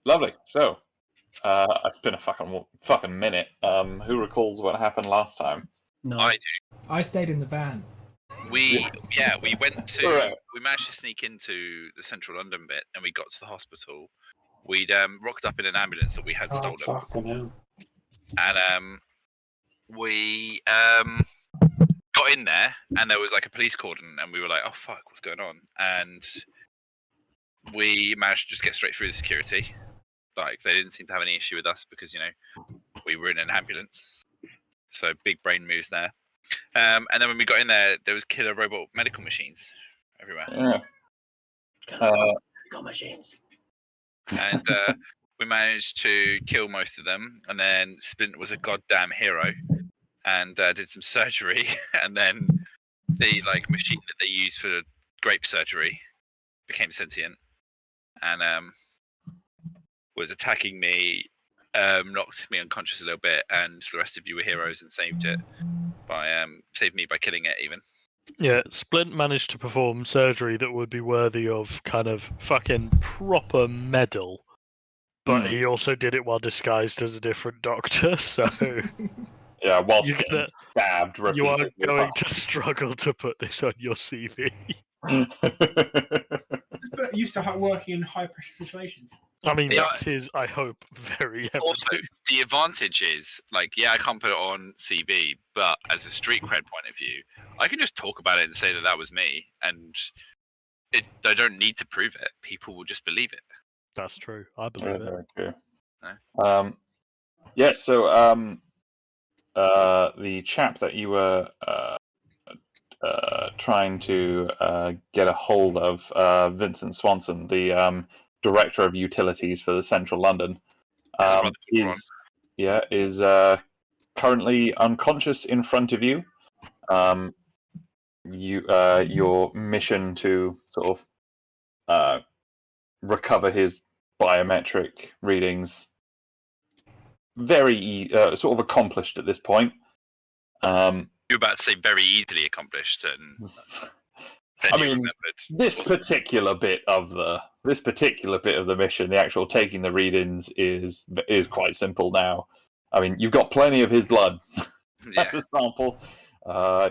Lovely. So, it's been a fucking minute. Who recalls what happened last time? No. I do. I stayed in the van. We went to Right. we managed to sneak into the central London bit, and we got to the hospital. We'd rocked up in an ambulance that we had stolen, Fucking hell. and we got in there, and there was like a police cordon, and we were like, "Oh fuck, what's going on?" And we managed to just get straight through the security. Like they didn't seem to have any issue with us because we were in an ambulance, so big brain moves there. And then when we got in there was killer robot medical machines everywhere. Yeah. Got machines. And we managed to kill most of them, and then Splint was a goddamn hero and did some surgery, and then the machine that they use for grape surgery became sentient and was attacking me, knocked me unconscious a little bit, and the rest of you were heroes and saved me by killing it even. Yeah, Splint managed to perform surgery that would be worthy of kind of fucking proper medal. But he also did it while disguised as a different doctor, so Yeah, whilst You're getting gonna- stabbed you are repeatedly. going to struggle to put this on your CV. But used to working in high pressure situations. I mean, Yeah. that is, I hope, very Also, evident. the advantage is, I can't put it on CV, but as a street cred point of view, I can just talk about it and say that was me, and I don't need to prove it. People will just believe it. That's true. I believe it. Okay. No? Yeah, so the chap that you were trying to get a hold of, Vincent Swanson, the director of utilities for the Central London, is currently unconscious in front of you. Your mission to sort of recover his biometric readings very sort of accomplished at this point. You're about to say very easily accomplished, and then I you mean, remembered. this particular bit of the mission, the actual taking the readings, is quite simple now. I mean, you've got plenty of his blood as a sample.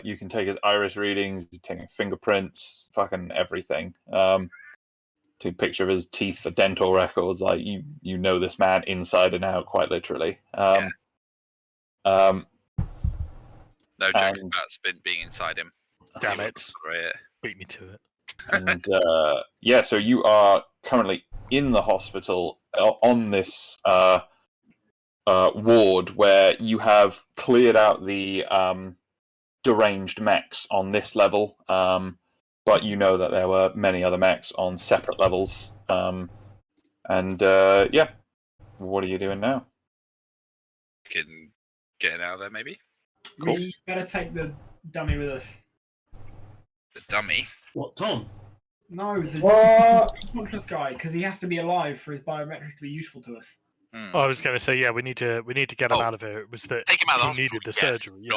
You can take his iris readings, taking fingerprints, fucking everything. Take a picture of his teeth for dental records. Like you know this man inside and out, quite literally. No jokes about Spin being inside him. Damn it. Great. Beat me to it. And so you are currently in the hospital on this ward where you have cleared out the deranged mechs on this level, but you know that there were many other mechs on separate levels. What are you doing now? Can get out of there, maybe? Cool. We better take the dummy with us. The dummy? What, Tom? No, the unconscious guy, because he has to be alive for his biometrics to be useful to us. I was going to say, yeah, we need to get him out of here. It was that take him out of the he needed the surgery.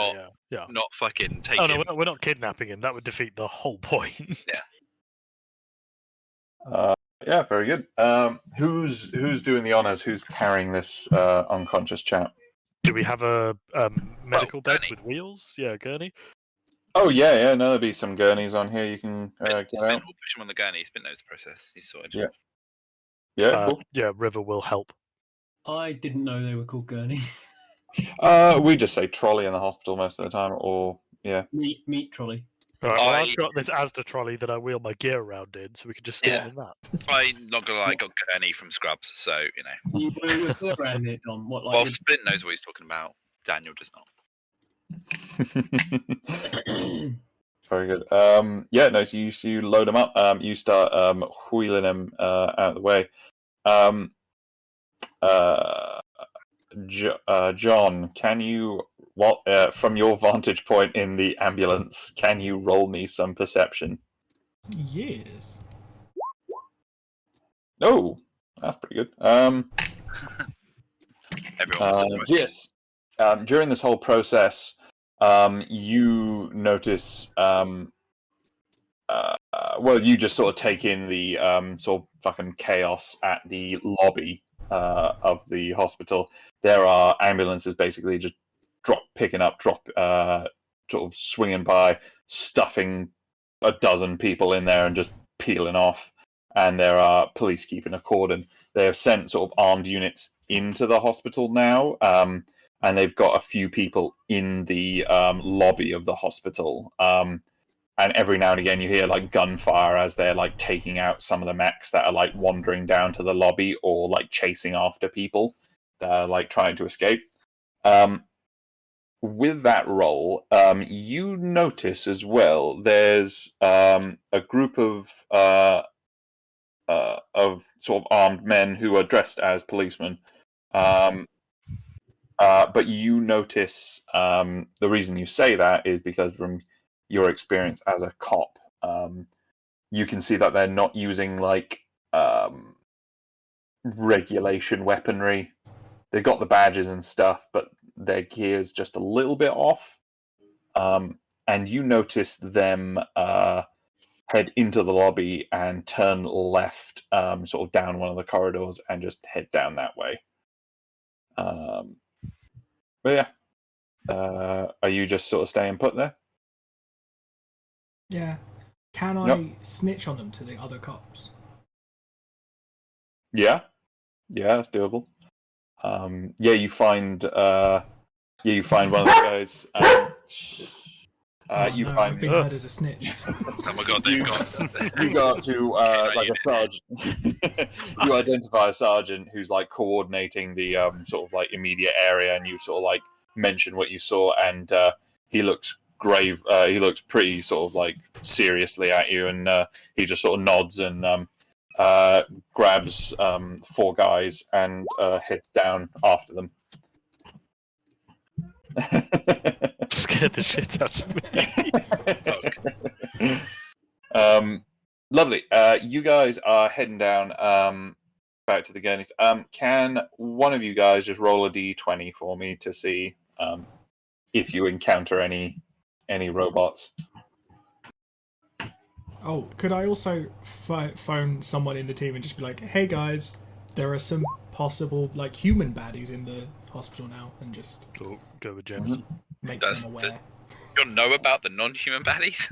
Yeah. Not fucking take him. him. No, we're not kidnapping him. That would defeat the whole point. Yeah. Yeah, very good. Who's doing the honors? Who's carrying this unconscious chap? Do we have a medical bed gurney. with wheels? Yeah, gurney. Oh yeah. No, there'll be some gurneys on here. You can get out. Spin will push him on the gurney. Spin knows the process. He's sorted. Yeah, cool. Yeah, River will help. I didn't know they were called gurneys. We just say trolley in the hospital most of the time, or yeah. Meat trolley. Right, well, I've got this Asda trolley that I wheel my gear around in, so we can just stick him in that. I'm not gonna lie, I got gurney from Scrubs, so you know. You wheel your gear around it, Tom. What, like Well, Splint knows what he's talking about. Daniel does not. Very good. No, so you load them up. You start wheeling them out of the way. John, can you, from your vantage point in the ambulance, can you roll me some perception? Yes. Oh, that's pretty good. Yes. During this whole process, you notice. You just sort of take in the sort of fucking chaos at the lobby of the hospital, there are ambulances basically just picking up, sort of swinging by, stuffing a dozen people in there and just peeling off. And there are police keeping a cordon. They have sent sort of armed units into the hospital now, and they've got a few people in the lobby of the hospital. And every now and again, you hear like gunfire as they're like taking out some of the mechs that are like wandering down to the lobby or like chasing after people that are like trying to escape. With that roll, you notice as well there's a group of sort of armed men who are dressed as policemen. But you notice the reason you say that is because from your experience as a cop, you can see that they're not using like regulation weaponry. They've got the badges and stuff, but their gear's just a little bit off. And you notice them head into the lobby and turn left, sort of down one of the corridors, and just head down that way. But yeah, are you just sort of staying put there? Yeah. Can I Nope. snitch on them to the other cops? Yeah, that's doable. You find one of the guys. I've been heard as a snitch. Oh my god, they've got. You go up to like a sergeant. You identify a sergeant who's like coordinating the sort of like immediate area, and you sort of like mention what you saw, and he looks grave. He looks pretty sort of like seriously at you, and he just sort of nods and grabs 4 guys and heads down after them. Scared the shit out of me. Lovely. You guys are heading down back to the Gurneys. Can one of you guys just roll a d20 for me to see if you encounter any robots? Oh, could I also phone someone in the team and just be like, "Hey guys, there are some possible like human baddies in the hospital now," and just Go with James. make Does- them aware. You know about the non-human baddies?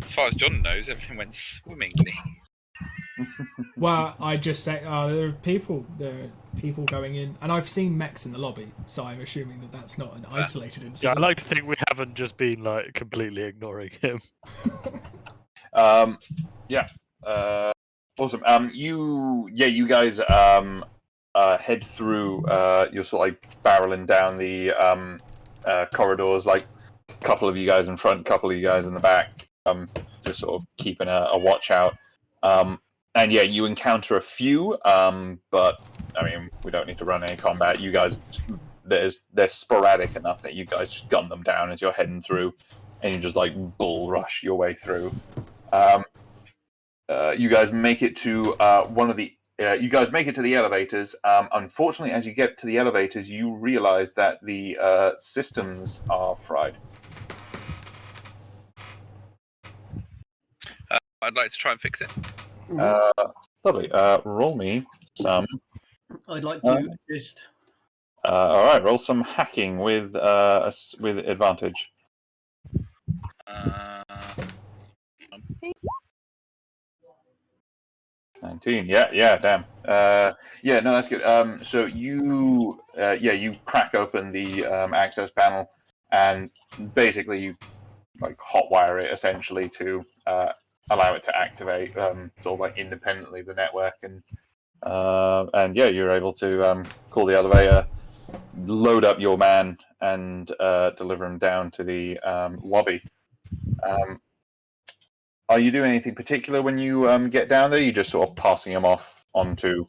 As far as John knows, everything went swimmingly. Well, I just say there are people going in, and I've seen mechs in the lobby, so I'm assuming that that's not an isolated Yeah, incident. I like to think we haven't just been like completely ignoring him. Awesome. You guys head through. You're sort of like barreling down the corridors, like a couple of you guys in front, a couple of you guys in the back, just sort of keeping a watch out. And yeah, you encounter a few, but I mean, we don't need to run any combat. You guys, they're sporadic enough that you guys just gun them down as you're heading through, and you just like bull rush your way through. You guys make it to you guys make it to the elevators. Unfortunately, as you get to the elevators, you realize that the systems are fried. I'd like to try and fix it. Lovely. Roll me some. I'd like to assist. All right, roll some hacking with advantage. 19. Yeah, damn. No, that's good. So you crack open the access panel, and basically you like hotwire it essentially to allow it to activate sort of like independently the network, and you're able to call the elevator, load up your man, and deliver him down to the lobby. Are you doing anything particular when you get down there? You're just sort of passing him off onto.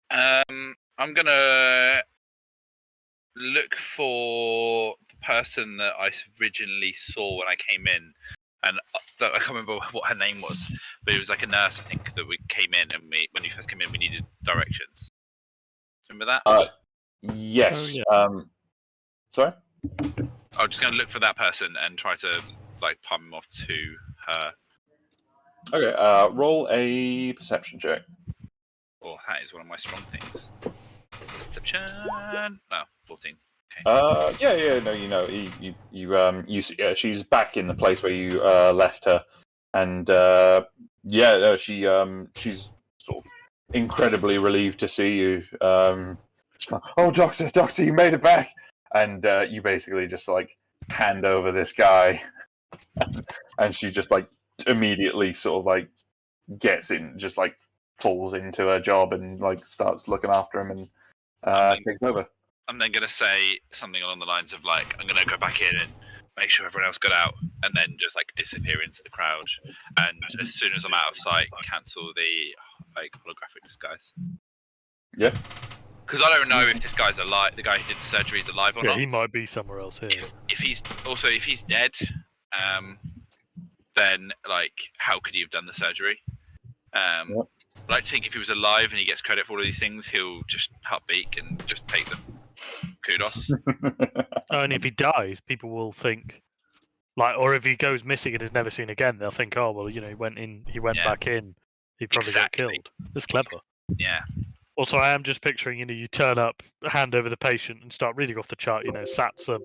I'm gonna look for the person that I originally saw when I came in, and I can't remember what her name was, but it was like a nurse, I think, that we came in, and when we first came in, we needed directions. Remember that? Yes. Oh, Sorry. I'm just gonna look for that person and try to like palm him off to her. Okay. Roll a perception check. Or that is one of my strong things. Deception. Oh, 14. Yeah, no, you know, you see, she's back in the place where you left her, and she's sort of incredibly relieved to see you. Oh, doctor, you made it back, and you basically just like hand over this guy, and she just like immediately sort of like gets in, just like falls into her job and like starts looking after him and takes over. I'm then going to say something along the lines of like, I'm going to go back in and make sure everyone else got out, and then just like disappear into the crowd. And as soon as I'm out of sight, cancel the like holographic disguise. Yeah. Because I don't know if this guy's alive. The guy who did the surgery is alive or Yeah, not. he might be somewhere else here. If he's dead, then like how could he have done the surgery? I like to think if he was alive and he gets credit for all of these things, he'll just upbeat and just take them. Kudos. And if he dies, people will think, like, or if he goes missing and is never seen again, they'll think, oh well, you know, he went back in, he probably got killed. That's clever. Yeah. Also, I am just picturing, you know, you turn up, hand over the patient, and start reading off the chart, you know, SATs,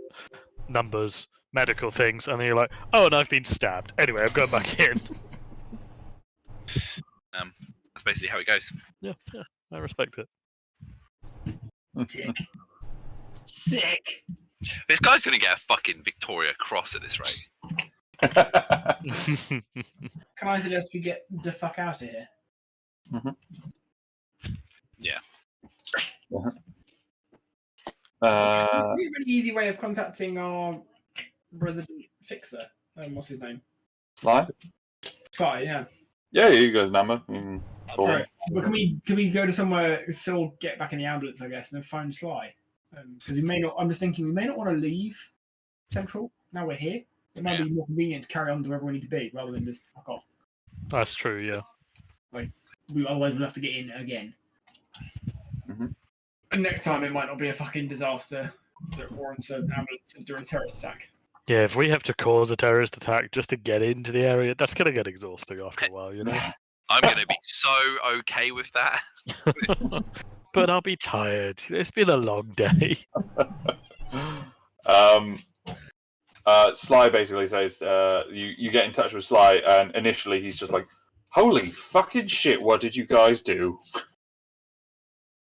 numbers, medical things, and then you're like, oh, and I've been stabbed. Anyway, I'm going back in. That's basically how it goes. Yeah, I respect it. Sick. This guy's gonna get a fucking Victoria Cross at this rate. Can I suggest we get the fuck out of here? Yeah. We have a really easy way of contacting our resident fixer. What's his name? Sly? Sly, yeah. Yeah, you guys number. Right. But can we go to somewhere, still get back in the ambulance, I guess, and then find Sly? Because we may not. I'm just thinking we may not want to leave Central. Now we're here. It might be more convenient to carry on to wherever we need to be rather than just fuck off. That's true, yeah. Otherwise, we'll have to get in again. And next time, it might not be a fucking disaster that warrants an ambulance during a terrorist attack. Yeah, if we have to cause a terrorist attack just to get into the area, that's going to get exhausting after a while, you know? I'm going to be so okay with that. But I'll be tired. It's been a long day. Sly basically says, you get in touch with Sly, and initially he's just like, holy fucking shit, what did you guys do?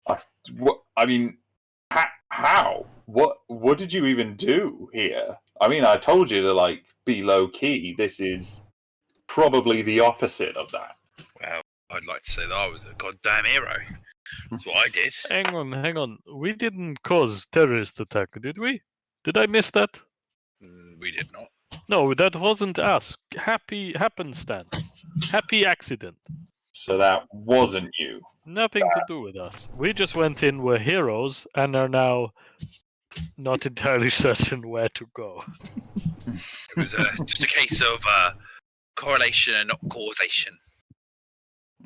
I mean, how? What did you even do here? I mean, I told you to, like, be low-key. This is probably the opposite of that. Well, I'd like to say that I was a goddamn hero. That's what I did. Hang on. We didn't cause terrorist attack, did we? Did I miss that? We did not. No, that wasn't us. Happy happenstance. Happy accident. So that wasn't you. Nothing to do with us. We just went in, were heroes, and are now not entirely certain where to go. It was just a case of correlation and not causation.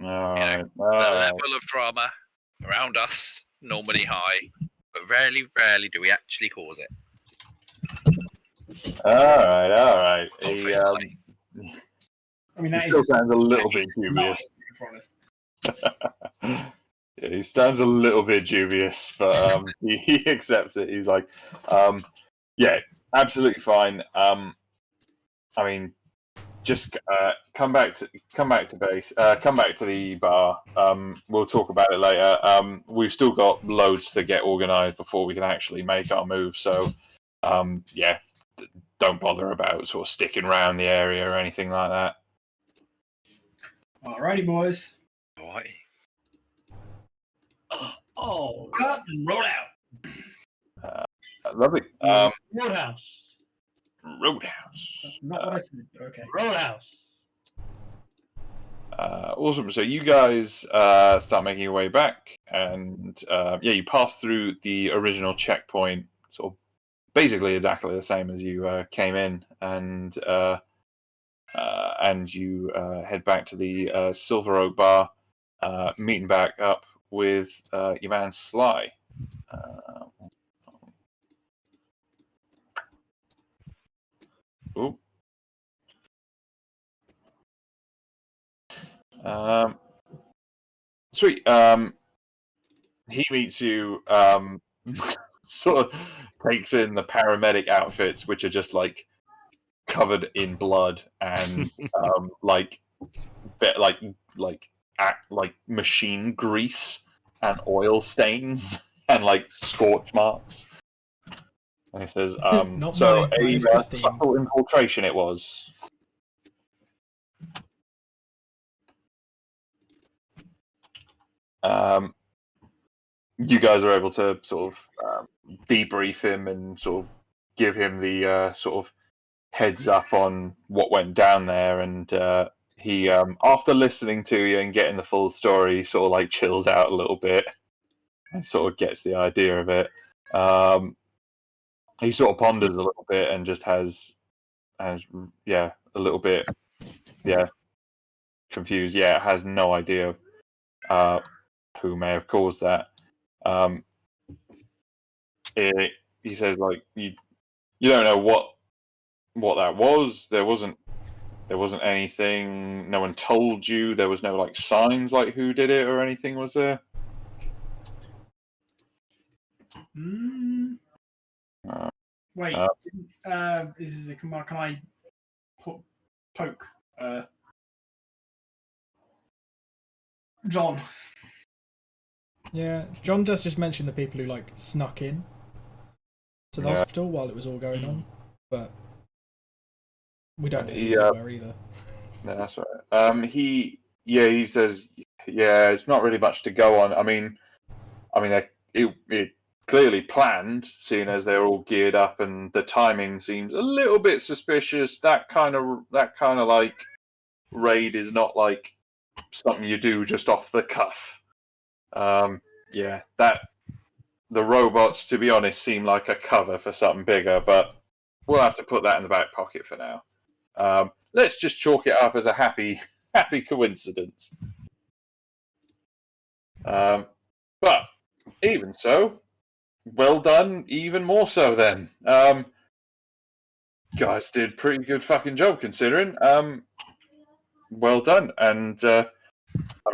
Alright. The level of drama around us normally high, but rarely do we actually cause it. Alright. I mean, He that still is sounds a little bit dubious. Yeah, he sounds a little bit dubious, but he accepts it. He's like, yeah, absolutely fine. I mean, just come back to base. Come back to the bar. We'll talk about it later. We've still got loads to get organised before we can actually make our move. So, yeah, don't bother about sort of sticking around the area or anything like that. Alrighty, boys. Alrighty. Oh, Cut and roll out. Lovely. Roadhouse. Roadhouse. That's not what I said. But okay. Roadhouse. Awesome. So you guys start making your way back, and you pass through the original checkpoint, sort of basically exactly the same as you came in, and you head back to the Silver Oak Bar, meeting back up with your man Sly. Sweet. He meets you. Sort of takes in the paramedic outfits, which are just like covered in blood and like machine grease and oil stains and like scorch marks. And he says, Not "So mine, mine is a pristine." subtle infiltration it was." You guys are able to sort of debrief him and sort of give him the sort of heads up on what went down there, and he, after listening to you and getting the full story, sort of like chills out a little bit and sort of gets the idea of it. He sort of ponders a little bit and just has a little bit confused. Yeah, has no idea who may have caused that. He says, like, you don't know what that was. There wasn't anything. No one told you. There was no like signs like who did it or anything. Was there? Wait. Can I poke John? Yeah, John does just mention the people who like snuck in to the hospital while it was all going on, but we don't know who they were either. No, that's right. He says, it's not really much to go on. I mean, it clearly planned, seeing as they're all geared up, and the timing seems a little bit suspicious. That kind of like raid is not like something you do just off the cuff. The robots, to be honest, seem like a cover for something bigger, but we'll have to put that in the back pocket for now. Let's just chalk it up as a happy coincidence. But even so, well done. Even more so, then. Guys did pretty good fucking job considering. Well done, and I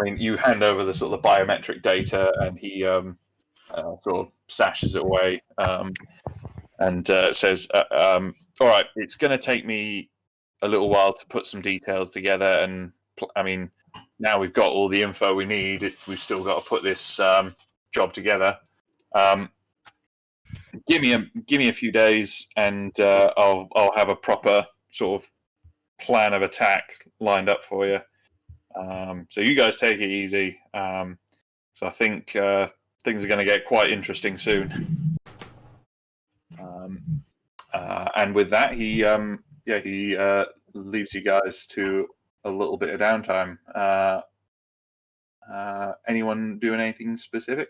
mean, you hand over the sort of the biometric data, and he sort of sashes it away, and says, "All right, it's going to take me a little while to put some details together, and I mean, now we've got all the info we need. We've still got to put this job together. Give me a few days, and I'll have a proper sort of plan of attack lined up for you. So you guys take it easy. So I think things are going to get quite interesting soon." And with that, he leaves you guys to a little bit of downtime. Anyone doing anything specific?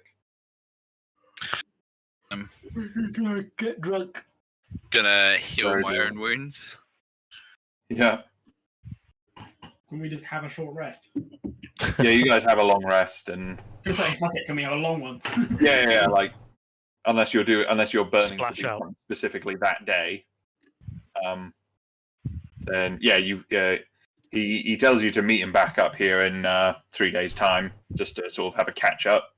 Get drunk. Gonna heal Very my good. own wounds. Yeah. Can we just have a short rest? Yeah, you guys have a long rest, and Just saying, fuck it. Can we have a long one? yeah, like unless you're burning Splash out. specifically that day, then he tells you to meet him back up here in 3 days' time, just to sort of have a catch up.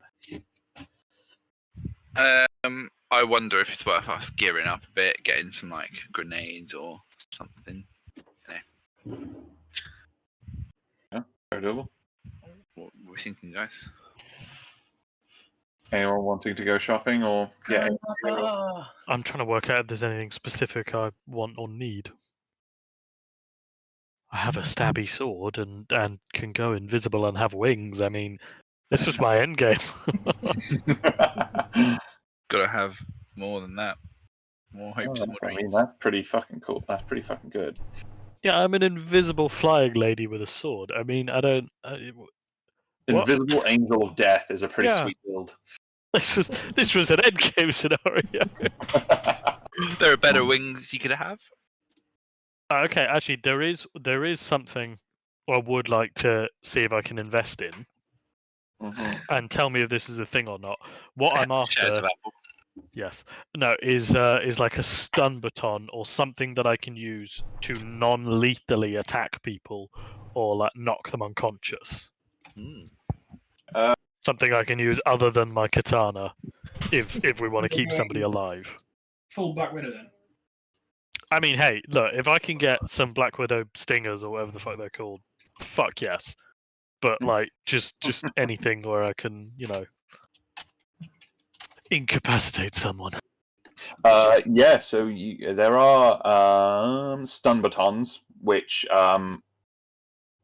I wonder if it's worth us gearing up a bit, getting some like grenades or something. Yeah, very doable. What are we thinking, guys? Anyone wanting to go shopping or I'm trying to work out if there's anything specific I want or need. I have a stabby sword and can go invisible and have wings. I mean, this was my end game. Gotta have more than that. More hopes, more I mean, dreams. that's pretty fucking cool. That's pretty fucking good. Yeah, I'm an invisible flying lady with a sword. I mean, I don't. What? Invisible Angel of Death is a pretty Yeah. sweet build. This was an end game scenario. There are better wings you could have. Okay, actually, there is something I would like to see if I can invest in, and tell me if this is a thing or not. What I'm Shares after, of Apple. yes, no, is like a stun baton or something that I can use to non-lethally attack people or like knock them unconscious. something I can use other than my katana, if we want to keep somebody alive. Full Black Widow then. I mean, hey, look, if I can get some Black Widow stingers or whatever the fuck they're called, fuck yes. But like, just anything where I can, incapacitate someone. Yeah. So there are stun batons, which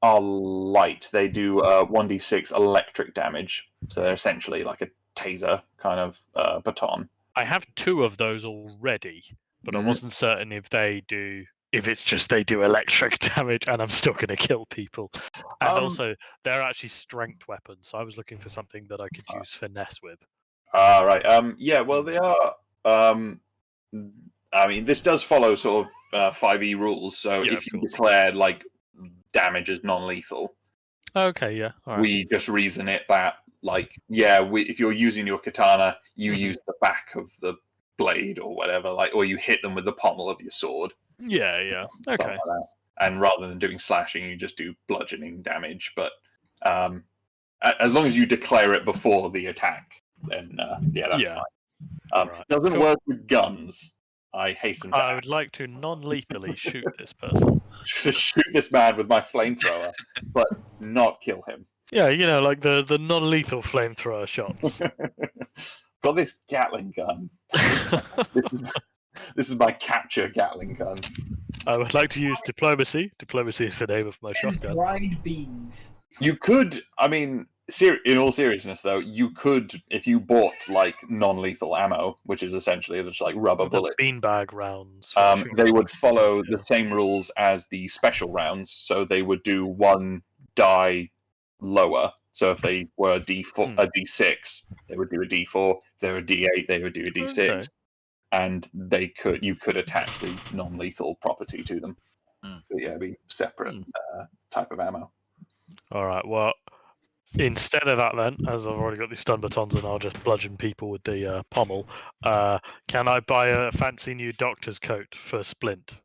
are light. They do 1d6 electric damage. So they're essentially like a taser kind of baton. I have 2 of those already, but I wasn't certain if they do. If it's just they do electric damage, and I'm still going to kill people. And also, they're actually strength weapons. So I was looking for something that I could use finesse with. Right. Yeah. Well, they are. I mean, this does follow sort of 5e rules. So if you declare like damage as non-lethal, okay, yeah, all right. We just reason it that like if you're using your katana, you use the back of the blade or whatever, like, or you hit them with the pommel of your sword. Yeah. Okay. Like that. And rather than doing slashing, you just do bludgeoning damage. But as long as you declare it before the attack, then that's fine. Right. Doesn't work with guns. I hasten to I would like to non-lethally shoot this person. shoot this man with my flamethrower, but not kill him. Yeah, like the non-lethal flamethrower shots. Got this Gatling gun. This is my capture Gatling gun. I would like to use diplomacy. Diplomacy is the name of my shotgun. Dried beans. You could, I mean, in all seriousness, though, you could, if you bought like non-lethal ammo, which is essentially just like rubber bullets, beanbag rounds. They would follow the same rules as the special rounds. So they would do 1 die lower. So if they were a D6, they would do a D4. If they were a D8, they would do a D6. Okay. And you could attach the non-lethal property to them. But it'd be separate type of ammo. All right. Well, instead of that, then, as I've already got these stun batons and I'll just bludgeon people with the pommel, can I buy a fancy new doctor's coat for Splint?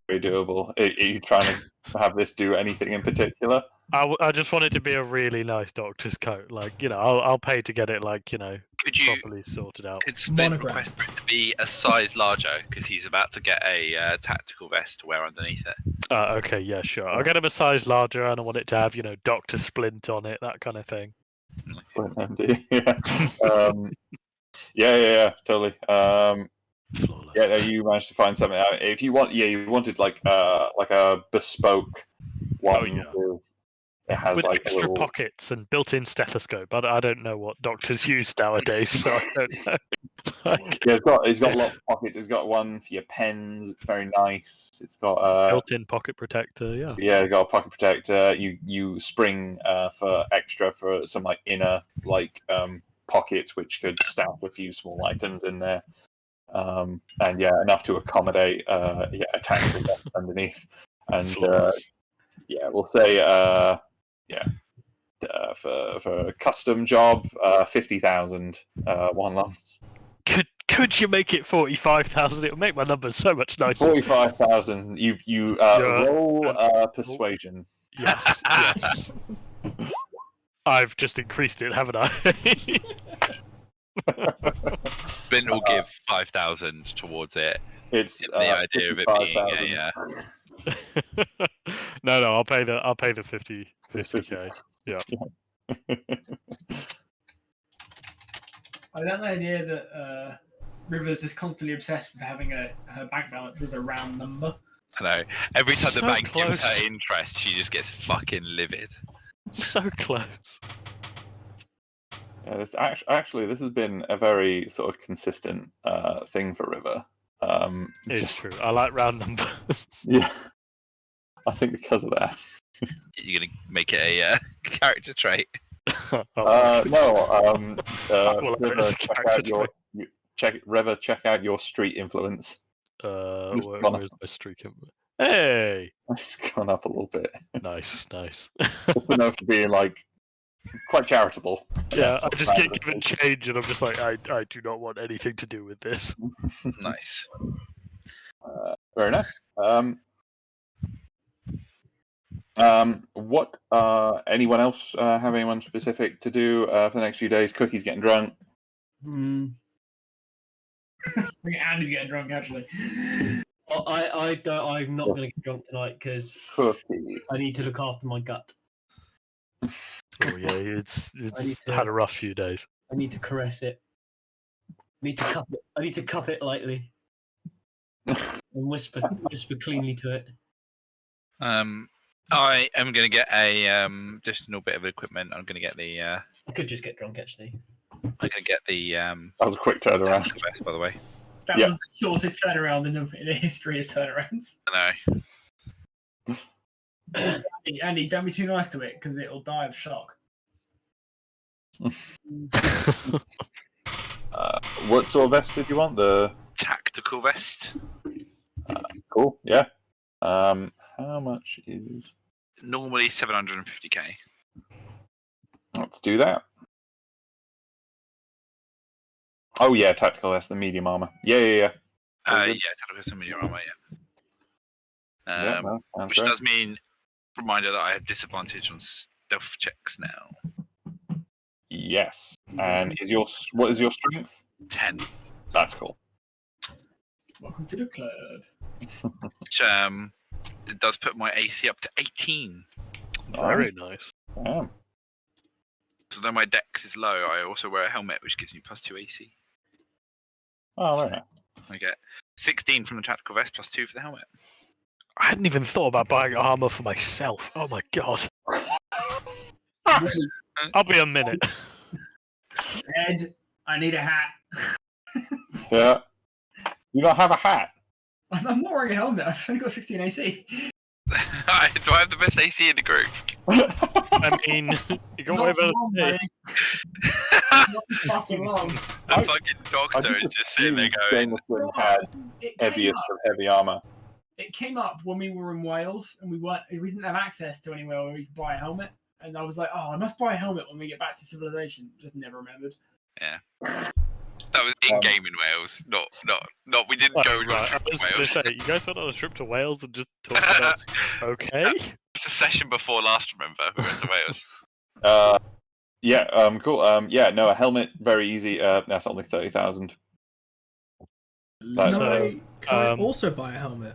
Very doable. Are you trying to have this do anything in particular? I just want it to be a really nice doctor's coat. Like, I'll pay to get it, like, properly sorted out. Could Splint request for it to be a size larger, because he's about to get a tactical vest to wear underneath it. Okay, yeah, sure. I'll get him a size larger, and I want it to have, Dr. Splint on it, that kind of thing. Yeah, totally. Flawless. Yeah, you managed to find something. If you want, you wanted like a bespoke one. With extra pockets and built-in stethoscope. I don't know what doctors use nowadays, so I don't know. It's got lots of pockets. It's got one for your pens. It's very nice. It's got built-in pocket protector. Yeah. Yeah, it's got a pocket protector. You spring for extra for some like inner pockets which could stack a few small items in there. And enough to accommodate a tactical vest underneath. And we'll say for a custom job, 50,000 one lumps. Could you make it 45,000? It would make my numbers so much nicer. 45,000. You roll persuasion. Yes. I've just increased it, haven't I? Splint will give 5,000 towards it. It's the idea of it being No, I'll pay the 50k. Yeah. I like the idea that River's is constantly obsessed with having her bank balance as a round number. I know. Every time the So bank gives close. her interest, she just gets fucking livid. So close. Yeah, this this has been a very sort of consistent thing for River. It's true. I like round numbers. Yeah, I think because of that. You're gonna make it a character trait. No. Well, River, it's a character trait. check out your street influence. Where's my streak? Hey, It's gone up a little bit. nice. Just enough for being like quite charitable. Yeah, I just get given change, and I'm just like, I do not want anything to do with this. Nice. Fair enough. What? Anyone else have anyone specific to do for the next few days? Cookie's getting drunk. I think Andy's getting drunk actually. Well, I'm not going to get drunk tonight because Cookie. I need to look after my gut. Oh yeah, it's to- had a rough few days. I need to caress it. I need to cup it lightly and whisper cleanly to it. I am going to get a just a little bit of equipment. I'm going to get the. I could just get drunk actually. I'm going to get the. That was a quick turnaround. Vest, by the way. That was the shortest turnaround in the history of turnarounds. I know. Andy, don't be too nice to it because it'll die of shock. What sort of vest did you want? The Tactical vest. cool. Yeah. How much is? Normally 750k. Let's do that. Oh yeah, tactical vest, the medium armor. Yeah. Tactical vest and medium armor. Yeah. Which great. does mean reminder that I have disadvantage on stealth checks now. Yes. And what is your strength? 10. That's cool. Welcome to the club. Which it does put my AC up to 18. Very nice. Yeah. So though my dex is low, I also wear a helmet, which gives me +2 AC. Oh, very nice. I get 16 from the tactical vest, +2 for the helmet. I hadn't even thought about buying armor for myself. Oh my god. I'll be a minute. Ed, I need a hat. Yeah. You don't have a hat. I'm not wearing a helmet. I've only got 16 AC. Do I have the best AC in the group? I mean, you got way better than me. Not fucking wrong. The fucking doctor is just sitting there going, Jameson had heaviest of heavy armor. It came up when we were in Wales and we didn't have access to anywhere where we could buy a helmet. And I was like, oh, I must buy a helmet when we get back to civilization. Just never remembered. yeah. That was in game in Wales, not. We didn't go Right, I to was going to Wales. say, you guys went on a trip to Wales and just talked about. Okay. It's a session before last. Remember, we went to Wales. Yeah. Cool. Yeah. No, a helmet, very easy. That's only 30,000. That's Can I also buy a helmet?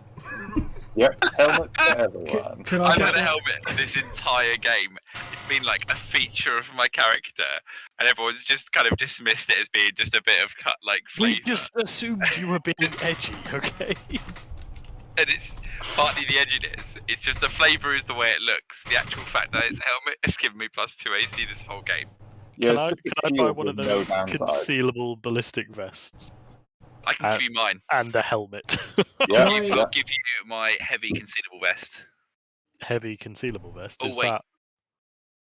Yep. Helmet for everyone. Could I've I had get a helmet this entire game. It's been like a feature of my character, and everyone's just kind of dismissed it as being just a bit of We flavour. just assumed you were being edgy, okay? And it's partly the edginess. It's just the flavour is the way it looks. The actual fact that it's a helmet has given me +2 AC this whole game. Yeah, Can I buy one of those downside. concealable ballistic vests I can give you mine. and a helmet? Yeah. I'll give you my heavy concealable vest. Heavy concealable vest. Oh, Is wait. that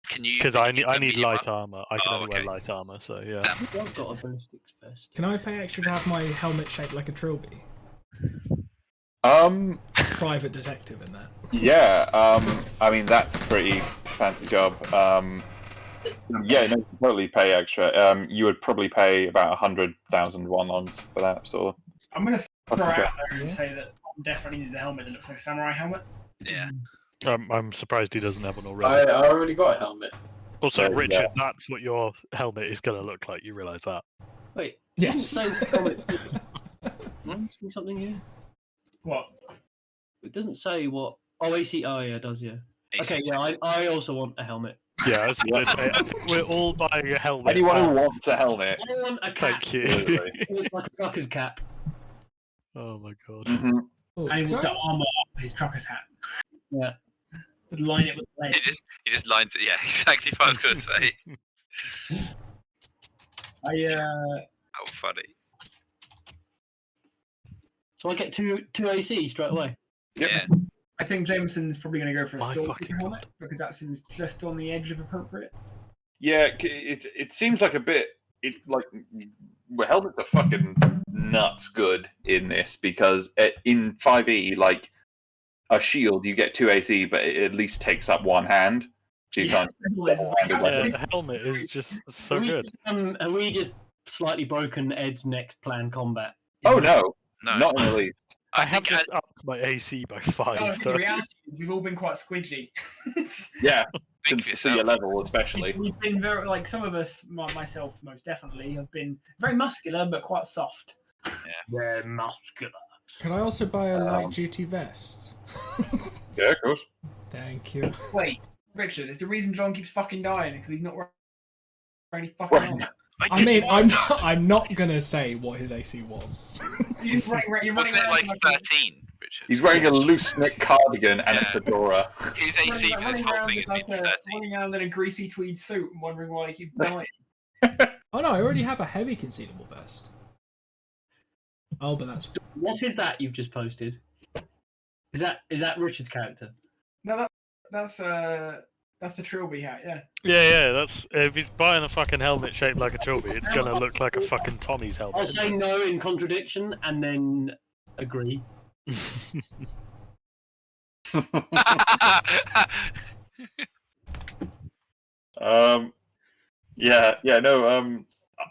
Can you? because I need light armor. armor. I can Oh, only wear okay. light armor, so yeah. I've got a ballistics vest. Can I pay extra to have my helmet shaped like a trilby? Private detective in that. Yeah. I mean, that's a pretty fancy job. Yeah, no, you can totally pay extra. You would probably pay about 100,000 won-ons for that. So I'm going to throw That's out okay. there and say that Tom definitely needs a helmet that looks like a samurai helmet. Yeah. I'm surprised he doesn't have one already. I already got a helmet. Also, Yeah, Richard, yeah. that's what your helmet is going to look like. You realise that? Wait. Yes. It doesn't say what Am I missing something here? What? It doesn't say what. Oh, AC. Oh, yeah, it does. Yeah. Okay. Yeah, I also want a helmet. Yeah, I was going to say, I think we're all buying a helmet. anyone who wants a helmet. I want a cap. Thank you. Literally. Like a trucker's cap. Oh my god. Mhm. Oh, And he wants can to armour up his trucker's hat. Yeah. Just line it with the lead. He just lines it. Yeah, exactly what I was going to say. Oh, funny. So I get two AC straight away. Yep. Yeah. I think Jameson's probably going to go for a My stormtrooper fucking helmet because that seems just on the edge of appropriate. Yeah, it seems like a bit. Well, helmets are fucking nuts good in this because in 5e, like a shield, you get 2 AC, but it at least takes up one hand. So you can't. Yeah, the helmet is just so good. Have we just slightly broken Ed's next planned combat? Oh no, No. not in the least. I have think just upped my AC by No, 5. I think the reality is we've all been quite squidgy. Yeah, think to for your yourself. level especially. We've been very, like, some of us, myself most definitely, have been very muscular but quite soft. They're muscular. Can I also buy a light duty vest? Yeah, of course. Thank you. Wait, Richard, is the reason John keeps fucking dying because he's not wearing any fucking Right. armor? I mean, I'm not gonna say what his AC was. You're running Wasn't it around like like 13, Richard? He's wearing a Yes. loose knit cardigan and a Yeah. fedora. His AC for this whole thing has been 13. running around in a greasy tweed suit and wondering why he keeps dying. Oh no, I already have a heavy concealable vest. Oh, but that's What is that you've just posted? Is that Richard's character? No, that's the trilby hat, yeah. Yeah, that's if he's buying a fucking helmet shaped like a trilby, it's gonna look like a fucking Tommy's I'll helmet. say no in contradiction and then agree.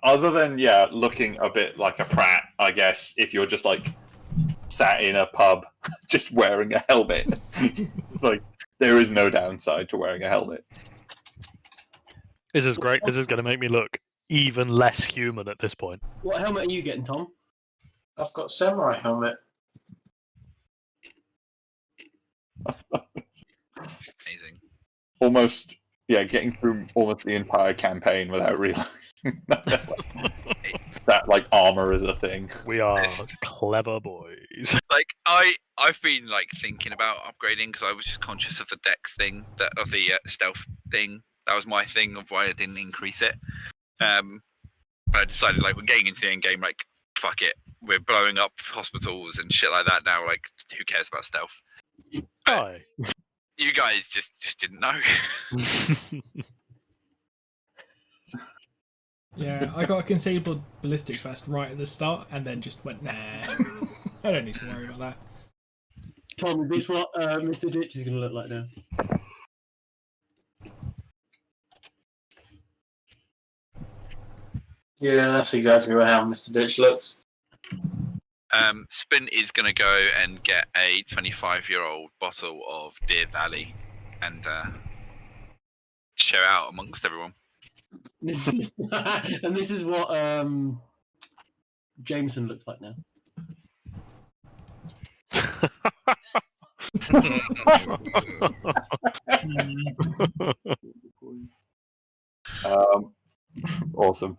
Other than looking a bit like a prat, I guess, if you're just like sat in a pub just wearing a helmet. Like, there is no downside to wearing a helmet. This is great. This is gonna make me look even less human at this point. What helmet are you getting, Tom? I've got samurai helmet. Amazing. Almost, getting through almost the entire campaign without realizing that like armor is a thing. We are clever boys. Like I've been like thinking about upgrading because I was just conscious of the dex thing, of the stealth thing. That was my thing of why I didn't increase it. But I decided like we're getting into the end game, like fuck it, we're blowing up hospitals and shit like that now. Like who cares about stealth? Hi. You guys just didn't know. yeah. I got a concealable ballistics vest right at the start, and then just went nah. I don't need to worry about that. Tom, is this what Mr. Ditch is going to look like now? Yeah, that's exactly how Mr. Ditch looks. Spin is going to go and get a 25-year-old bottle of Deer Valley and share out amongst everyone. And this is what Jameson looks like now. Awesome.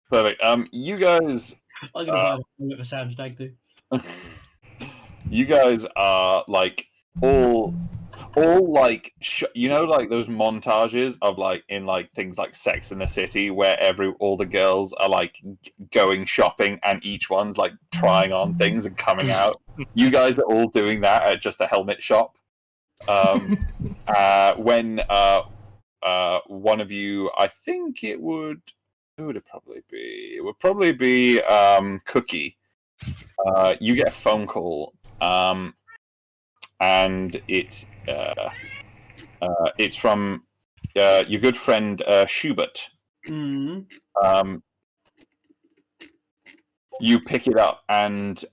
Perfect. You guys. I'm going to buy a helmet for Sam Stag too. You guys are like all like like those montages of like in like things like Sex in the City where all the girls are like going shopping and each one's like trying on things and coming out. You guys are all doing that at just a helmet shop. When one of you, I think it would. Who would it probably be? It would probably be Cookie. You get a phone call, and it's from your good friend Schubert. Mm. You pick it up, and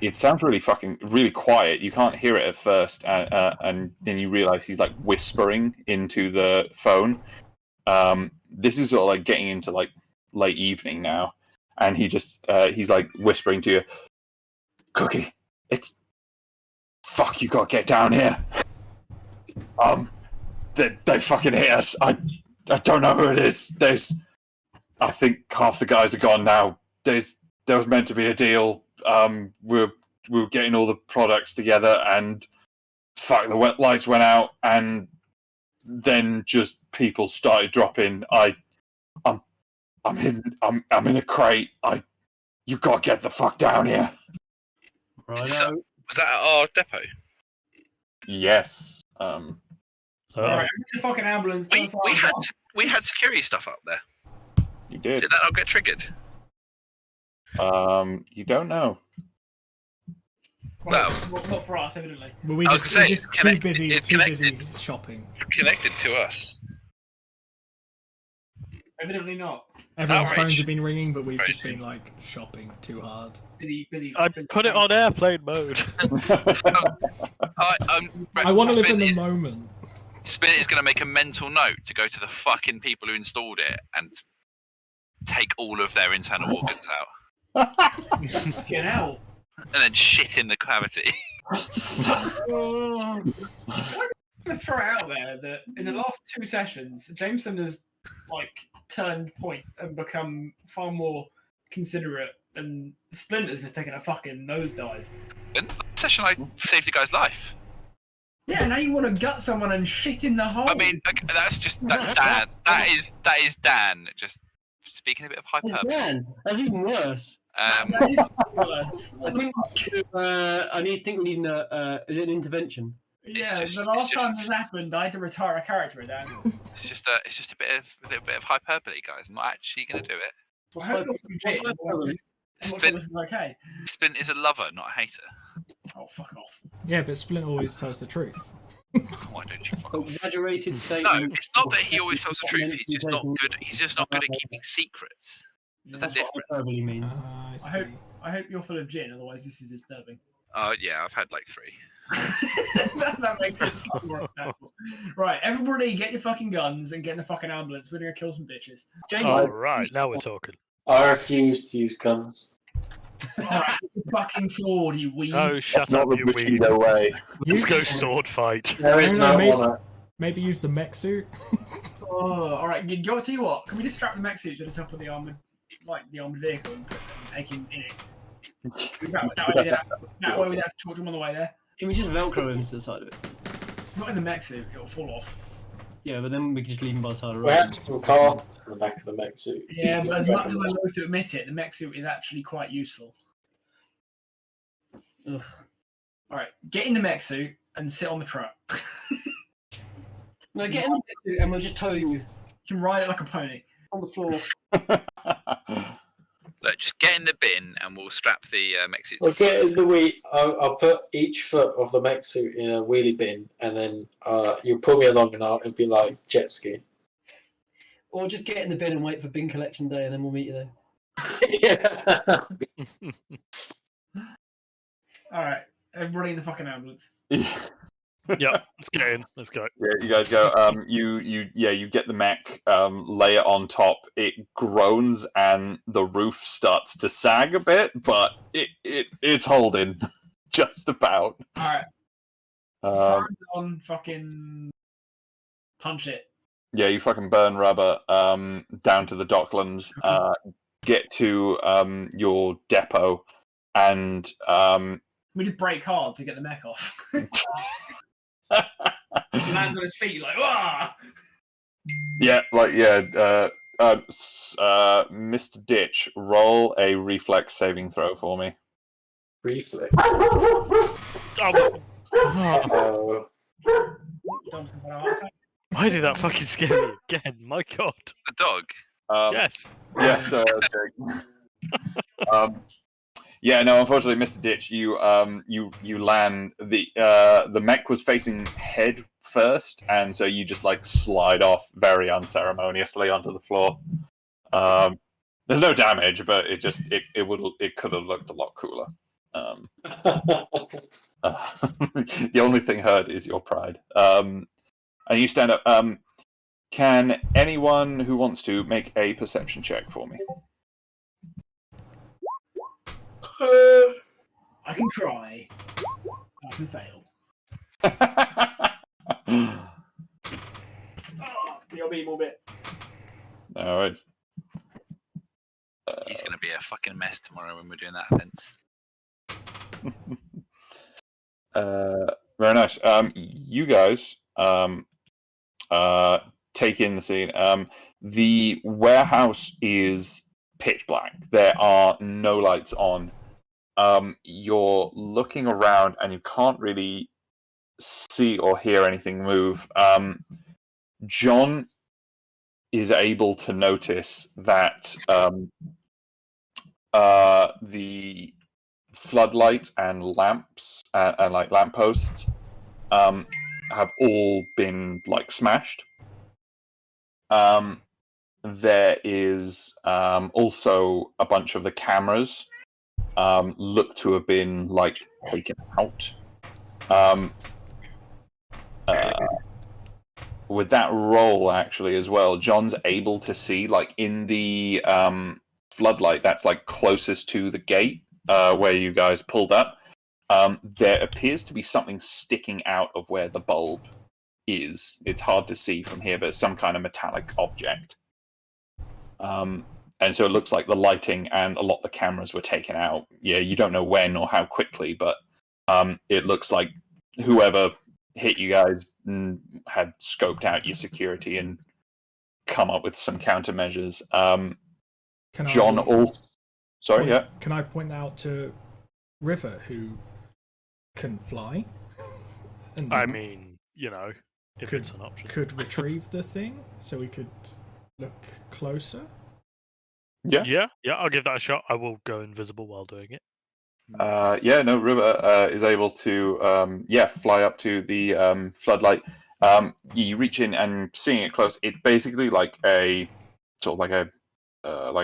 it sounds really quiet. You can't hear it at first, and then you realize he's like whispering into the phone. This is sort of like getting into like late evening now, and he's like whispering to you, Cookie, it's fuck, you gotta get down here. They fucking hit us. I don't know who it is. I think half the guys are gone now. There was meant to be a deal. We were getting all the products together, and fuck, the wet lights went out, and then just people started dropping. I'm in a crate. You gotta get the fuck down here. Right. Was that at our depot? Yes. Alright, the fucking ambulance. We had security stuff up there. You did. Did that not get triggered? You don't know. Well, not for us, evidently. But we're I was just, gonna say, we're just it's too busy connected. shopping. It's connected to us. Evidently not. Everyone's Outrage. phones have been ringing, but we've just Outrage. been like shopping too hard. Busy. I put it on airplane mode. I want to live in Spin the is- moment. Spin is going to make a mental note to go to the fucking people who installed it and take all of their internal organs out, Get out. and then shit in the cavity. I'm gonna throw it out there that in the last 2 sessions, Jameson has like turned point and become far more considerate, and Splinter's just taken a fucking nosedive. In the session, I saved the guy's life. Yeah, now you want to gut someone and shit in the hole. I mean, okay, that's Dan. That is Dan. Just speaking a bit of That's hyperbole. bad. That's even worse. that is worse. I think I think we need is it an intervention? Yeah, just- the last it's time just- this happened, I had to retire a character with that. It's just a little bit of hyperbole, guys. I'm not actually going to do it. I hope you're legit. I'm not sure this is okay. Spin is a lover, not a hater. Oh, fuck off. Yeah, but Splint always tells the truth. Why don't you fuck off? Exaggerated No, statement. it's not that he always tells the truth. He's just not good. He's just not good at keeping secrets. There's a That's what difference. hyperbole means. I see. I hope you're full of gin, otherwise this is disturbing. Yeah, I've had like 3. that makes it so more acceptable. Right, everybody get your fucking guns and get in the fucking ambulance. We're gonna kill some bitches. Oh, right, now we're talking. I refuse to use guns. Alright, fucking sword, you weeb. Oh, shut Not up, the you weeb. Bushido way. Let's go sword fight. There is No, no mate. one. Maybe use the mech suit. Oh, alright, I'll tell you what. Can we just strap the mech suit to the top of the armored vehicle and take him in it? That way we don't have to torture him on the way there. Can we just Velcro him to the side of it? Not in the mech suit, it'll fall off. Yeah, but then we can just leave him by the side of the We road. have some casters in the back of the mech suit. Yeah, but as much as I loathe to admit it, the mech suit is actually quite useful. Ugh. Alright, get in the mech suit and sit on the truck. No, get in the mech suit and we'll just tow you You can ride it like a pony. on the floor. Look, just get in the bin and we'll strap the mech suit. We'll get in the I'll put each foot of the mech suit in a wheelie bin, and then you'll pull me along, and it'll be like jet ski. Or just get in the bin and wait for bin collection day and then we'll meet you there. Yeah. Alright, everybody in the fucking ambulance. Yep, let's get in. Let's go. Yeah, you guys go. You get the mech, lay it on top. It groans and the roof starts to sag a bit, but it's holding just about. Alright, fire on, fucking punch it. Yeah, you fucking burn rubber down to the Docklands. Get to your depot, and We just break hard to get the mech off. He lands on his feet like, ah! Mr. Ditch, roll a reflex saving throw for me. Reflex. Oh, Oh. Thompson's had a heart attack. why did that fucking scare me again? My god. The dog. Yes. Yeah, so no, unfortunately, Mr. Ditch, you land. The mech was facing head first, and so you just like slide off very unceremoniously onto the floor. There's no damage, but it could have looked a lot cooler. The only thing hurt is your pride. And you stand up. Can anyone who wants to make a perception check for me? I can try. I can fail. Oh, BLB more bit. All right. He's going to be a fucking mess tomorrow when we're doing that fence. Very nice. You guys take in the scene. The warehouse is pitch black. There are no lights on. You're looking around and you can't really see or hear anything move. John is able to notice that the floodlight and lamps and like lampposts have all been like smashed. there is also a bunch of the cameras look to have been like taken out. With that roll, actually, as well, John's able to see, like, in the floodlight that's like closest to the gate where you guys pulled up. There appears to be something sticking out of where the bulb is. It's hard to see from here, but it's some kind of metallic object. And so it looks like the lighting and a lot of the cameras were taken out. Yeah, you don't know when or how quickly, but it looks like whoever hit you guys had scoped out your security and come up with some countermeasures. John also... Sorry, yeah? Can I point out to River, who can fly? And I mean, you know, if it's an option. could retrieve the thing so we could look closer? Yeah, I'll give that a shot. I will go invisible while doing it. River is able to fly up to the floodlight. You reach in and seeing it close, it's basically like a sort of like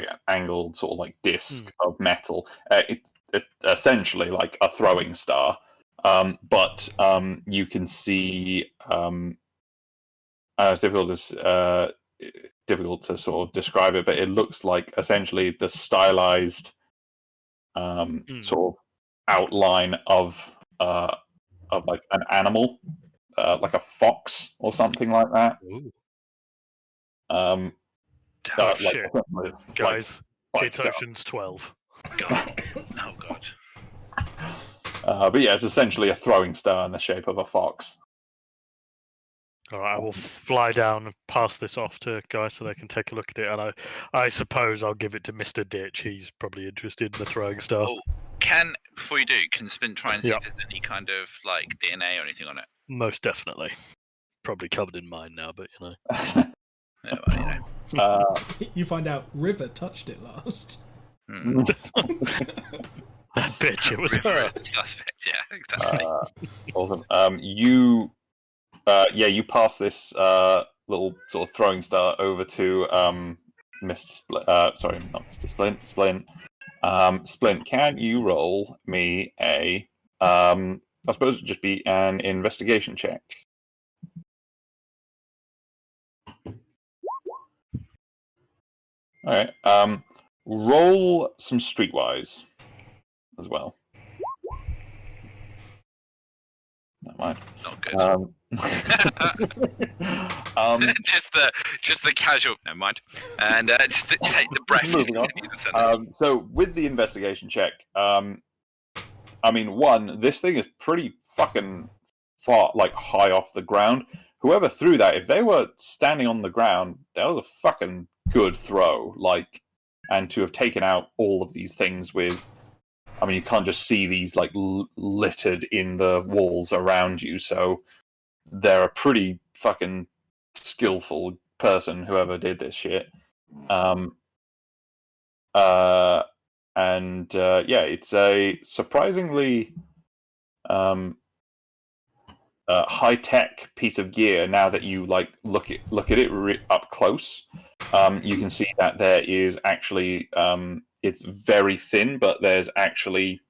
an angled sort of like disc of metal. It's essentially like a throwing star, but you can see it's difficult to sort of describe it, but it looks like essentially the stylized sort of outline of like an animal, like a fox or something like that. Oh shit, like, guys! It's up. Ocean's 12. God. Oh God. But yeah, it's essentially a throwing star in the shape of a fox. All right, I will fly down and pass this off to guys so they can take a look at it, and I suppose I'll give it to Mr. Ditch. He's probably interested in the throwing star. Oh, before you do, can Spin try and see if there's any kind of like DNA or anything on it? Most definitely. Probably covered in mine now, but you know. Yeah, well, you know. You find out River touched it last. That bitch, it was River her. is the suspect. Yeah, exactly. Awesome. You pass this little sort of throwing star over to Mr. Sorry, not Mr. Splint. Splint. Splint, can you roll me a? I suppose it'd just be an investigation check. All right. Roll some streetwise as well. Never mind. Not good. Just the casual. Never mind. And just to take the breath. Moving on. So with the investigation check, I mean, one, this thing is pretty fucking far, like high off the ground. Whoever threw that, if they were standing on the ground, that was a fucking good throw. Like, and to have taken out all of these things with, I mean, you can't just see these like littered in the walls around you. So they're a pretty fucking skillful person, whoever did this shit. It's a surprisingly high tech piece of gear. Now that you like look at it up close, you can see that there is actually it's very thin, but there's actually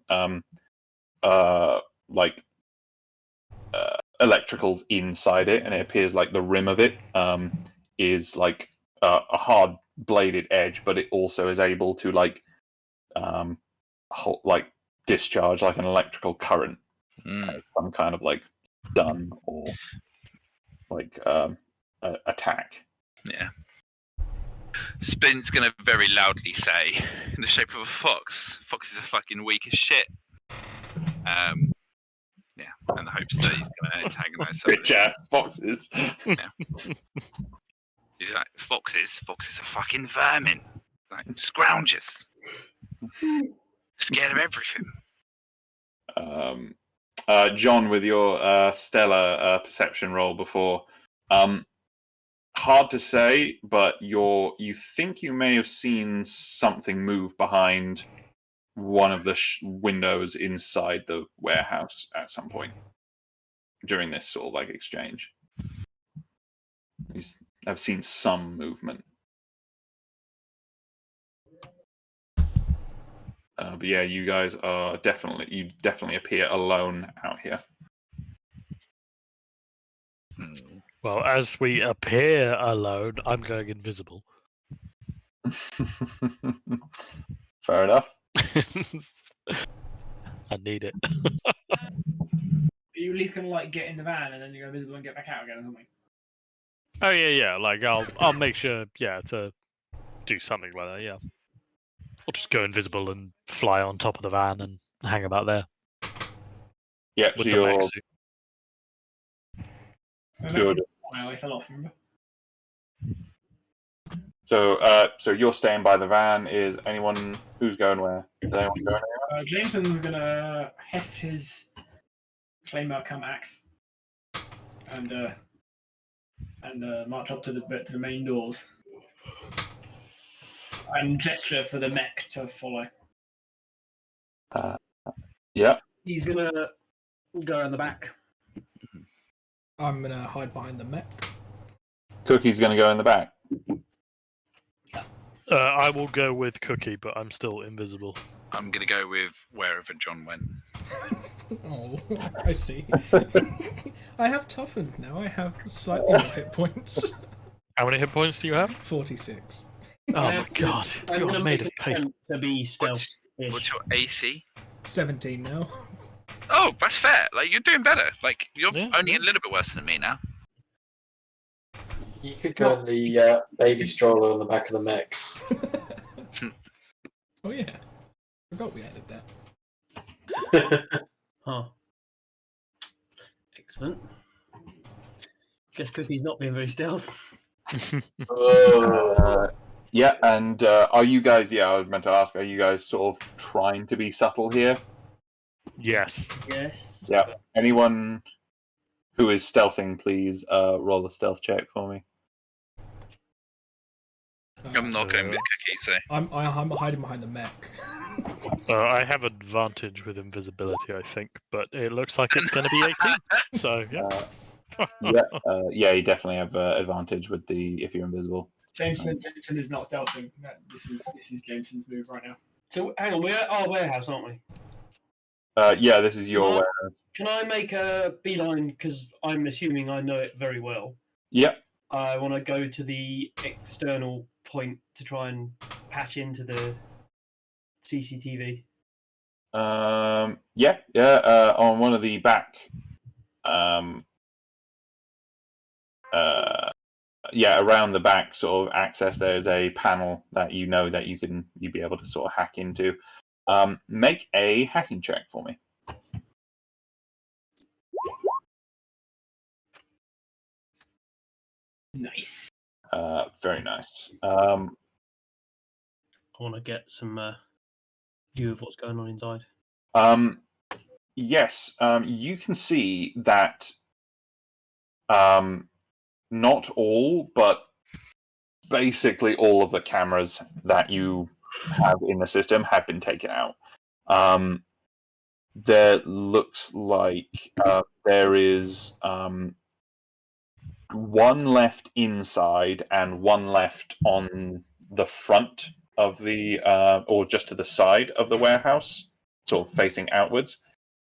electricals inside it, and it appears like the rim of it is like a hard bladed edge, but it also is able to like discharge like an electrical current, some kind of like stun or like attack. Yeah. Spin's gonna very loudly say, in the shape of a fox, foxes are fucking weak as shit. Yeah, in the hopes that he's gonna antagonize somebody. Bitch ass foxes. Yeah. He's like, foxes are fucking vermin. Like, scroungers. Scared of everything. John, with your stellar perception roll before, hard to say, but you think you may have seen something move behind one of the windows inside the warehouse at some point during this sort of like exchange. I've seen some movement. But yeah, you guys are definitely appear alone out here. Well, as we appear alone, I'm going invisible. Fair enough. I need it. Are you at least gonna like get in the van and then you go invisible and get back out again or something? Oh yeah. Like I'll make sure, to do something like that. Yeah, I'll just go invisible and fly on top of the van and hang about there Yeah, with so the mech you're, suit. you're I fell off, remember? so you're staying by the van. Is anyone who's going where? Is anyone going anywhere? Jameson's gonna heft his flamer come axe and march up to the main doors and gesture for the mech to follow. Yeah. He's gonna go around the back. I'm gonna hide behind the mech. Cookie's going to go in the back. I will go with Cookie, but I'm still invisible. I'm gonna go with wherever John went. Oh, I see. I have toughened now. I have slightly more hit points. How many hit points do you have? 46. Oh my god, I'm you're gonna made make of an paper. attempt to be What's stealth. your AC? 17 now. Oh, that's fair. Like you're doing better. Like you're Yeah, only yeah. a little bit worse than me now. You could go in the baby stroller on the back of the mech. Oh yeah. Forgot we added that. Huh. Excellent. Guess Cookie's not being very stealth. Yeah, and are you guys? Yeah, I was meant to ask. Are you guys sort of trying to be subtle here? Yes. Yes. Yeah. Anyone who is stealthing, please roll a stealth check for me. I'm not going with Cookie, so I'm hiding behind the mech. I have advantage with invisibility, I think, but it looks like it's going to be 18. So yeah. Yeah, you definitely have advantage with if you're invisible. Jameson is not stealthing. This is Jameson's move right now. So hang on, we're at our warehouse, aren't we? Yeah, this is your Can I- warehouse. Can I make a beeline, because I'm assuming I know it very well. Yep. I want to go to the external point to try and patch into the CCTV. Yeah. On one of the back. Around the back sort of access, there's a panel that you know that you'd be able to sort of hack into. Make a hacking check for me. Nice. Very nice. I want to get some view of what's going on inside. Yes, you can see that not all, but basically all of the cameras that you have in the system have been taken out. There looks like there is one left inside and one left on the front of the, or just to the side of the warehouse, sort of facing outwards.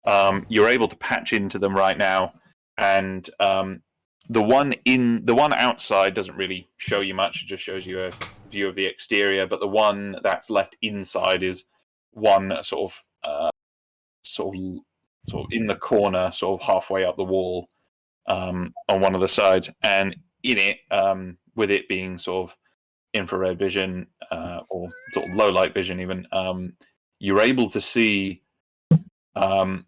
You're able to patch into them right now, and the one outside doesn't really show you much; it just shows you a view of the exterior. But the one that's left inside is one sort of in the corner, sort of halfway up the wall, on one of the sides, and in it, with it being sort of infrared vision or sort of low light vision, even, you're able to see no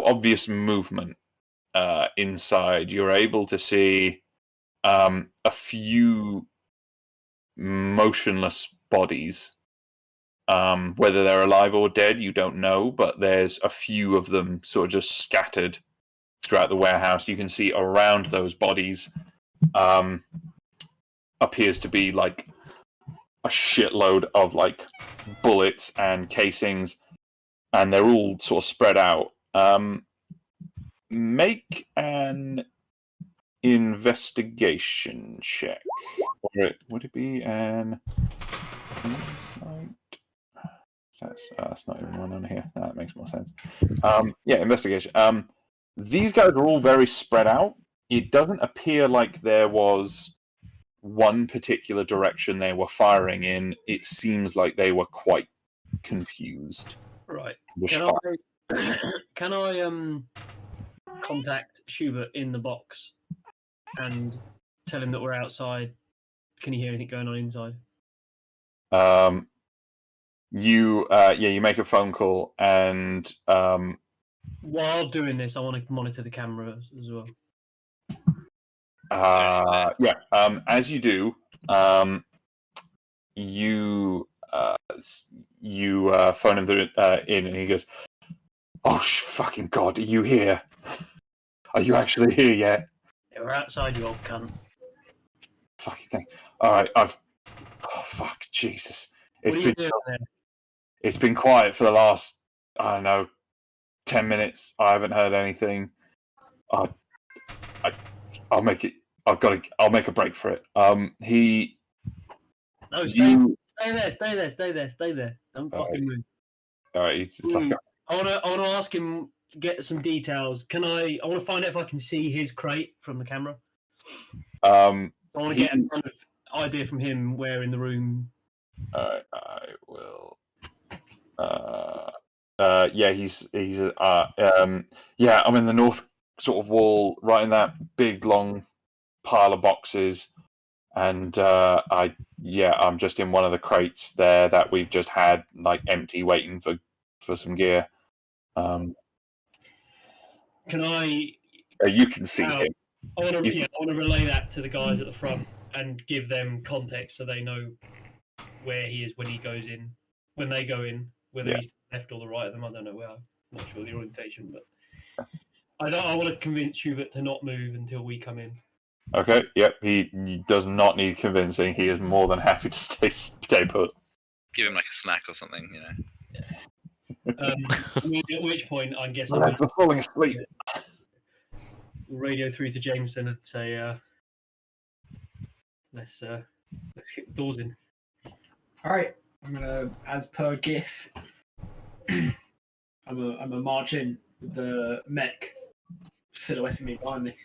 obvious movement inside. You're able to see a few motionless bodies. Whether they're alive or dead, you don't know, but there's a few of them sort of just scattered throughout the warehouse. You can see around those bodies appears to be like a shitload of like bullets and casings, and they're all sort of spread out. Make an investigation check. Or would it be an insight? That's not even one on here. That makes more sense. Yeah, investigation. These guys are all very spread out. It doesn't appear like there was one particular direction they were firing in. It seems like they were quite confused. Right. Just Can I contact Schubert in the box and tell him that we're outside? Can you hear anything going on inside? You make a phone call, and while doing this, I want to monitor the cameras as well. As you do, you phone him in, and he goes, "Oh, fucking God, are you here? Are you actually here yet?" Yeah, we're outside, you old cunt. Fucking thing. All right, Oh, fuck, Jesus. It's been quiet for the last, I don't know, 10 minutes. I haven't heard anything. I'll make it. I'll make a break for it. No, stay there. Don't fucking move. All right, he's just like, I wanna ask him, get some details. I wanna find out if I can see his crate from the camera. I wanna get a kind of idea from him where in the room. I will. I'm in the north sort of wall, right in that big long pile of boxes, and I'm just in one of the crates there that we've just had like empty, waiting for some gear. Can I? You can see him. I want to relay that to the guys at the front and give them context so they know where he is when he goes in, when they go in, whether he's left or the right of them. I don't know where. I'm not sure the orientation, but I want to convince Schubert to not move until we come in. Okay. Yep. He does not need convincing. He is more than happy to stay put. Give him like a snack or something, you know. At which point, I guess I'm falling asleep. Radio through to Jameson and say, "Let's kick the doors in." All right, I'm gonna, as per GIF, I'm a march in with the mech silhouetting me behind me.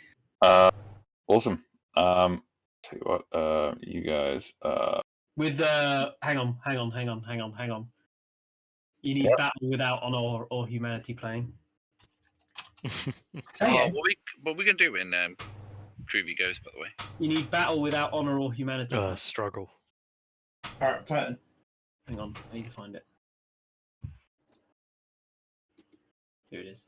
Awesome. Tell you what, you guys. With hang on. You need battle without honor or humanity playing. What we gonna do when Groovy goes? By the way, you need battle without honor or humanity. Struggle. All right, play it. Hang on, I need to find it. Here it is.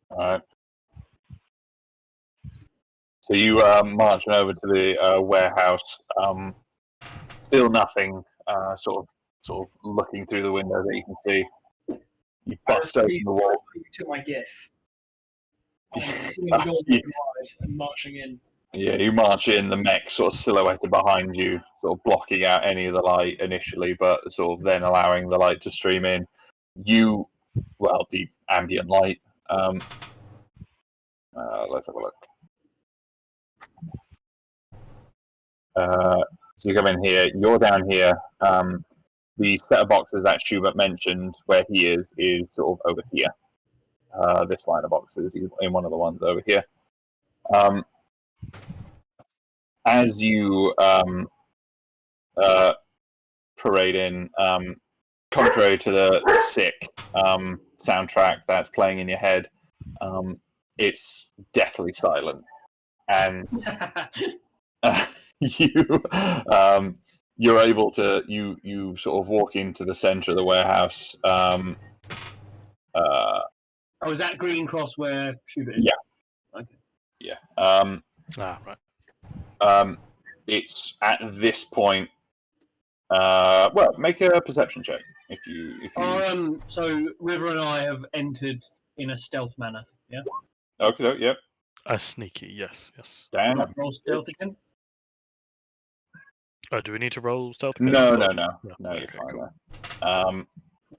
All right. So you marching over to the warehouse. Still nothing. Sort of looking through the window that you can see. You bust open the wall. To my GIF. And marching in. Yeah, you march in. The mech sort of silhouetted behind you, sort of blocking out any of the light initially, but sort of then allowing the light to stream in. The ambient light. Let's have a look. So you come in here. You're down here. The set of boxes that Schubert mentioned, where he is sort of over here. This line of boxes, he's in one of the ones over here. As you parade in, contrary to the sick soundtrack that's playing in your head, it's deathly silent, and you're able to you sort of walk into the center of the warehouse. Is that Green Cross where Schubert is? Yeah. Okay. Yeah. Right. It's at this point. Make a perception check if you. So River and I have entered in a stealth manner. Yeah. Okay. Yep. A sneaky, yes. Damn. Roll stealth again. Oh, do we need to roll stealth again? No, Or- no, you're okay, fine. cool. There.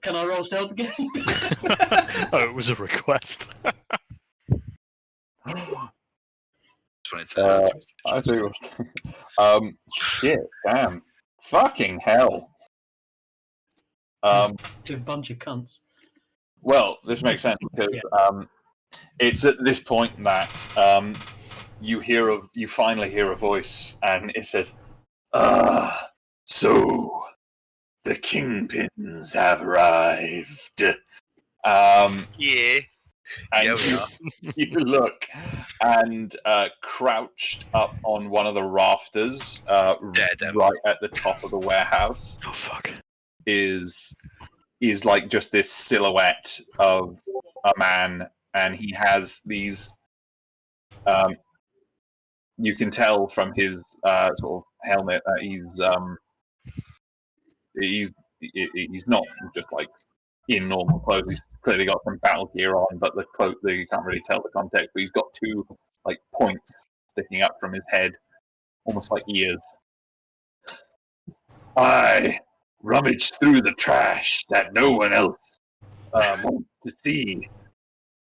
Can I roll stealth again? Oh, it was a request. I do. Shit, damn, fucking hell. To a bunch of cunts. Well, this makes sense because it's at this point that you finally hear a voice, and it says, so the kingpins have arrived. Yeah. And Yeah, we are. you look, and crouched up on one of the rafters, Daredevil. right at the top of the warehouse, Oh fuck! is like just this silhouette of a man, and he has these. You can tell from his sort of helmet that he's not just like in normal clothes. He's clearly got some battle gear on, but the cloak, you can't really tell the context. But he's got two like points sticking up from his head, almost like ears. I rummaged through the trash that no one else wants to see.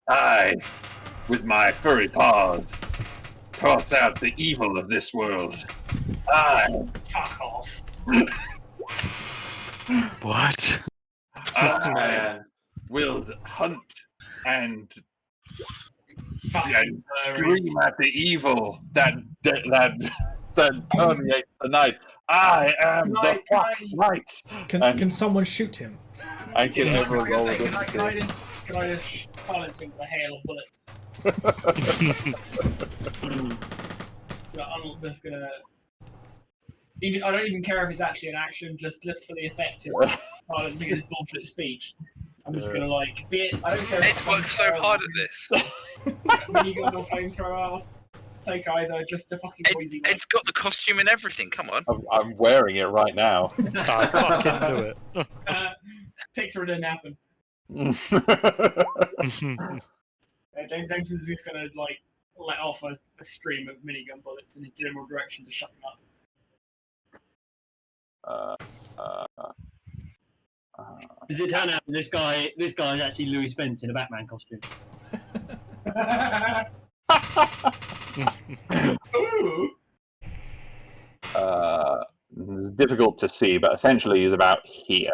I, with my furry paws, cross out the evil of this world. Fuck off. What? I will hunt and Fucking scream at the evil that permeates the night. I am the light. Can someone shoot him? I can never roll with Can I it. just silence him with a hail of bullets? I'm just gonna. I don't even care if it's actually an action, just for the effect of silencing his bullshit speech. I'm just gonna be it. I don't care. It's worked so hard at this. Minigun or flamethrower. I'll take either. Just the fucking noisy one. It's got the costume and everything. Come on. I'm wearing it right now. I fucking do it. Picture it didn't happen. James is just gonna let off a stream of minigun bullets in his general direction to shut him up. Does it turn out this guy is actually Louis Spence in a Batman costume? Ooh. It's difficult to see, but essentially he's about here.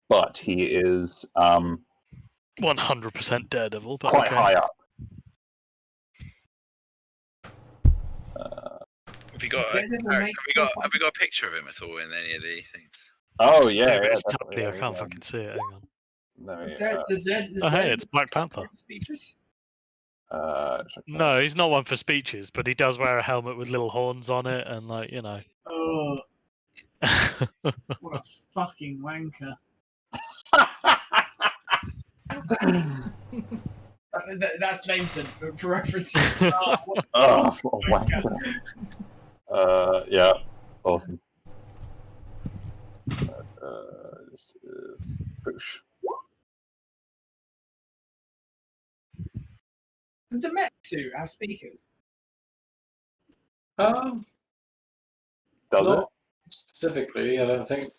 But he is 100% Daredevil, but quite okay. high up. Have we got a picture of him at all in any of these things? Oh Yeah, yeah, but it's definitely, tiny, I yeah, can't yeah. fucking see it. Hang on. Let me, Oh, hey, it's Black Panther. Speeches? No, he's not one for speeches, but he does wear a helmet with little horns on it, and Oh, what a fucking wanker. That's Jameson for references. oh wow. Yeah, awesome. Push. Does the Met suit have speakers? Does Not specifically, I don't think.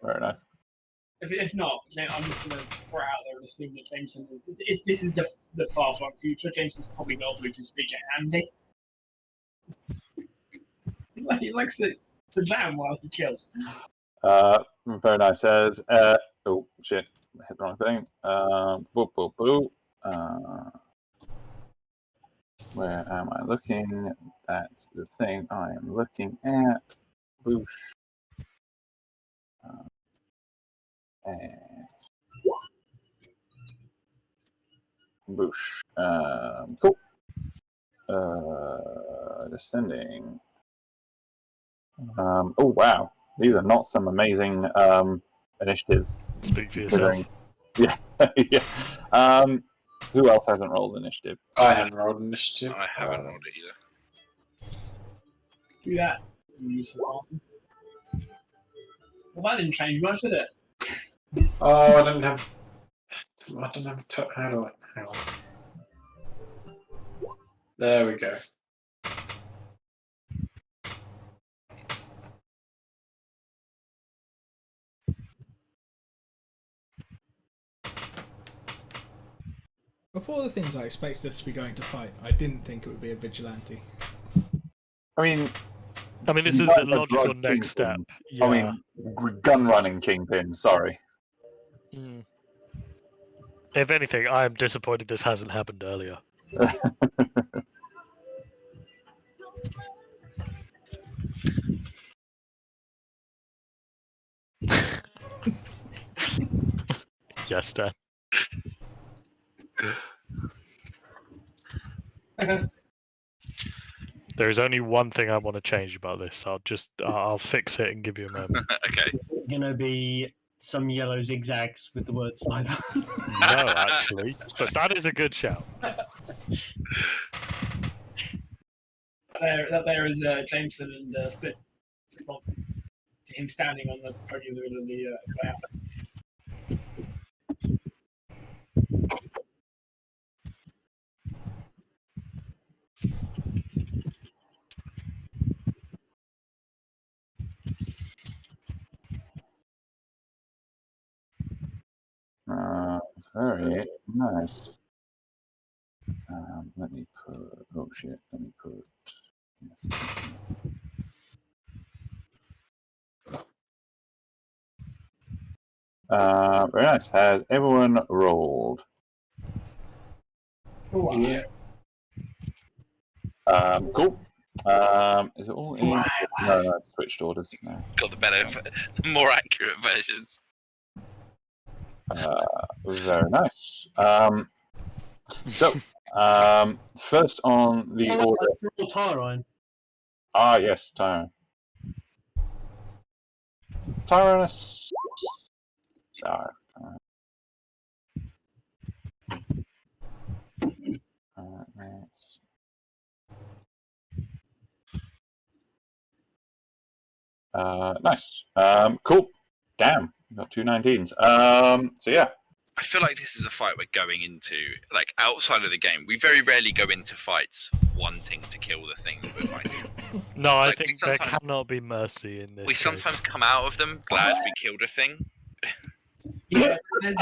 Very nice. If not, I'm just going to throw it out there and assume that Jameson, if this is the far-flung future, Jameson's probably got a Bluetooth speaker handy. He likes to jam while he kills. Very nice. Says, oh shit, I hit the wrong thing. Boop, boop, boop. Where am I looking? That's the thing I am looking at. Boosh. And boosh. Cool. Descending. Oh wow, these are not some amazing initiatives. Speak for yourself. Yeah, yeah. Who else hasn't rolled initiative? I haven't rolled initiative. I haven't rolled it either. Do that. Awesome. Well, that didn't change much, did it? Oh, I don't have I don't know. How do I? Hang on. There we go. Of all the things I expected us to be going to fight, I didn't think it would be a vigilante. I mean, this is might the have logical drug next step. kingpins. Yeah. I mean, gun running kingpin. Sorry. Mm. If anything, I am disappointed this hasn't happened earlier. Yes, Dan. There's only one thing I want to change about this. I'll fix it and give you a moment. Okay. Gonna be some yellow zigzags with the word sniper. No, actually, but that is a good shout. There is Jameson and Split. Him standing on the podium in the middle of the layout. Very nice. Let me put. Oh shit! Let me put. Yes. Very nice. Has everyone rolled? Oh, Yeah. Cool. Is it all in? No, switched orders. No. Got the better, the more accurate version. Very nice. So, first on the order. Tyrone. Ah, yes, Tyrone. Tyrannus. Nice. Cool. Damn, we got 2 19s. So yeah. I feel like this is a fight we're going into, like outside of the game. We very rarely go into fights wanting to kill the thing that we're fighting. No, I Like, think there cannot be mercy in this. We case. sometimes come out of them glad we killed a thing. Yeah, there's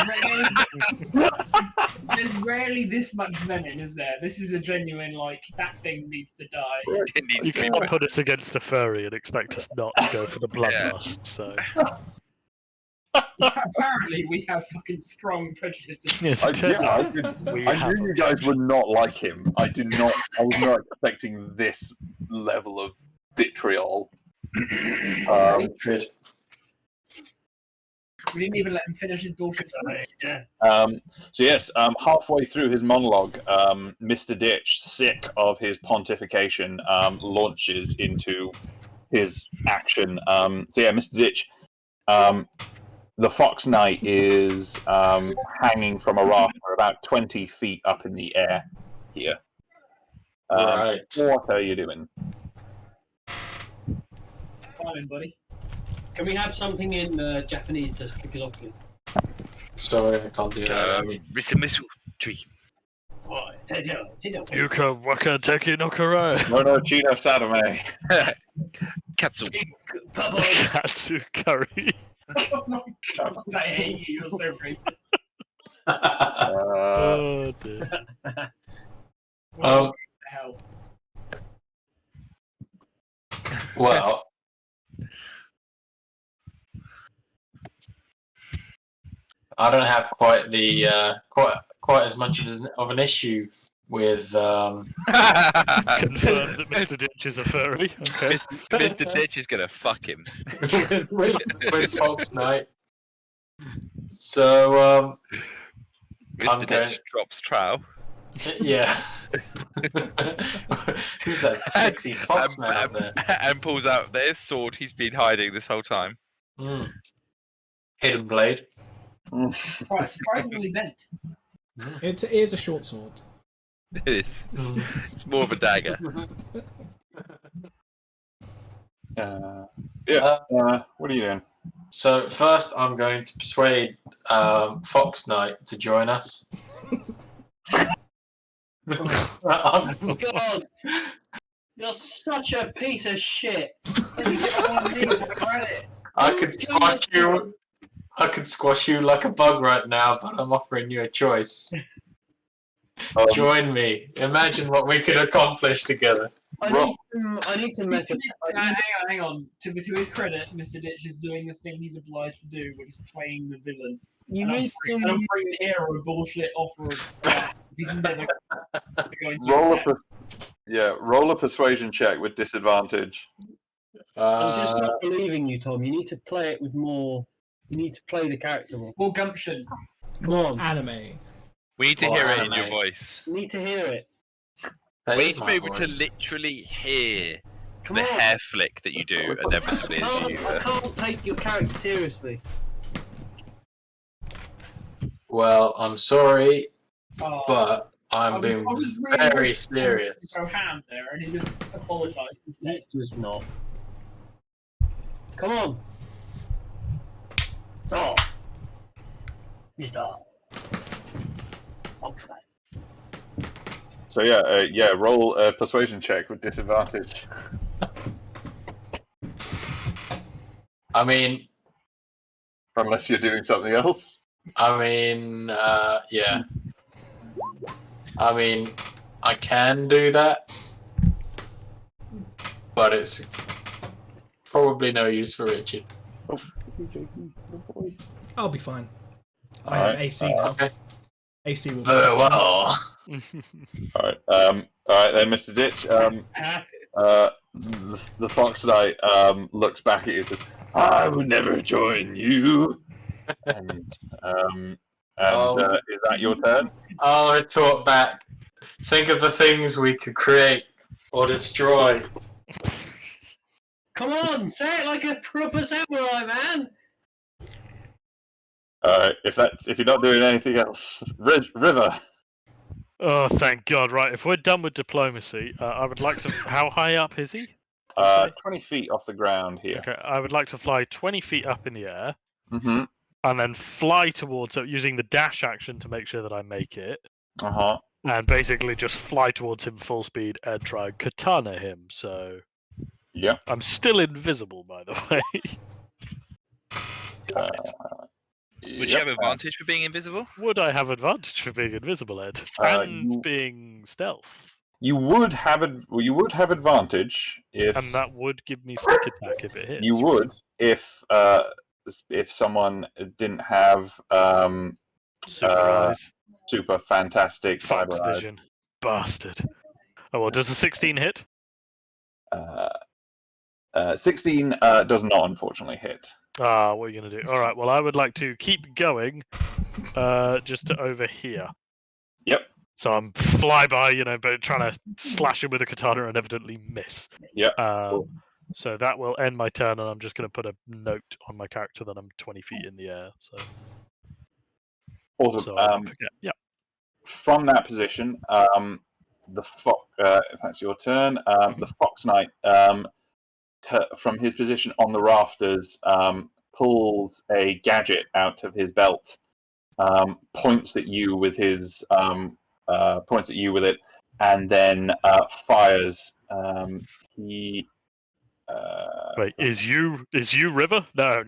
rarely this much venom, is there? This is a genuine, like, that thing needs to die. It needs You to be can't put us against a furry and expect us not to go for the bloodlust. So Apparently, we have fucking strong prejudices. yes, I knew you guys would not like him. I was not expecting this level of vitriol. Hatred. We didn't even let him finish his daughter's Yeah. So yes, halfway through his monologue, Mr. Ditch, sick of his pontification, launches into his action. So yeah, Mr. Ditch, the Fox Knight is hanging from a rafter about 20 feet up in the air here. Right. What are you doing? Fine, buddy. Can we have something in Japanese to kick us off, please? Sorry, I can't do that. Risimisu tree. Yuka waka teki no karai. No, Chino Sadame. Katsu. Katsu curry. Oh my god, I hate you, you're so racist. Oh dear. What the hell? Well, I don't have quite the quite as much of an issue with Confirmed that Mr. Ditch is a furry. Okay. Mr. Ditch is gonna fuck him. with Fox Knight. So Mr. Ditch drops trow. yeah. Who's that sexy Fox man up there? And pulls out their sword he's been hiding this whole time. Hidden blade. Quite surprisingly bent. It is a short sword. It is. It's more of a dagger. What are you doing? So first, I'm going to persuade Fox Knight to join us. God, you're such a piece of shit. You get one knee for credit. I could squash you. I could squash you like a bug right now, but I'm offering you a choice. Join me. Imagine what we could accomplish together. I need some method. Hang on. To his credit, Mr. Ditch is doing the thing he's obliged to do, which is playing the villain. You and need I'm to. bringing the hero bullshit offer of he's never going to roll a persuasion check with disadvantage. I'm just not believing you, Tom. You need to play it with more. You need to play the character more. More gumption. Come on. Anime. We need to Or hear it in anime. your voice. You need to hear it. That We is need to my be able to voice. literally hear Come the on. hair flick that you do inevitably as you. I can't take your character seriously. Well, I'm sorry, Oh, but I'm being I was really very hoping serious. to go ham there, and he just apologised instead. It's just not. Come on. Stop. You start. Oxley. So roll a persuasion check with disadvantage. I mean, Unless you're doing something else. yeah. I mean, I can do that, but it's probably no use for Richard. I'll be fine. I have AC now. Okay. AC will be Very well. All right. All right then, Mr. Ditch. The Fox Knight looks back at you and says, "I would never join you." and is that your turn? I'll retort back. Think of the things we could create or destroy. Come on, say it like a proper samurai, man. If you're not doing anything else, River. Oh, thank God! Right, if we're done with diplomacy, I would like to. How high up is he? 20 feet off the ground here. Okay, I would like to fly 20 feet up in the air, Mm-hmm. and then fly towards it using the dash action to make sure that I make it, Uh-huh. and basically just fly towards him full speed and try and katana him. So Yep. I'm still invisible, by the way. Would you have advantage for being invisible? Would I have advantage for being invisible, Ed, and being stealth? You would have advantage if, And that would give me sneak attack if it hits. you would if someone didn't have Super eyes, super fantastic Fox cyber eyes. vision, bastard. Oh well, does a 16 hit? 16 does not unfortunately hit. Ah, what are you gonna do? All right. Well, I would like to keep going, just to over here. Yep. So I'm flyby, but trying to slash him with a katana and evidently miss. Yep. Cool. So that will end my turn, and I'm just going to put a note on my character that I'm 20 feet in the air. So. Awesome. So I don't forget. Yeah. From that position, the fox. If that's your turn, the Fox Knight, from his position on the rafters, pulls a gadget out of his belt, points at you with his it, and then fires. He. Wait, is you River? No.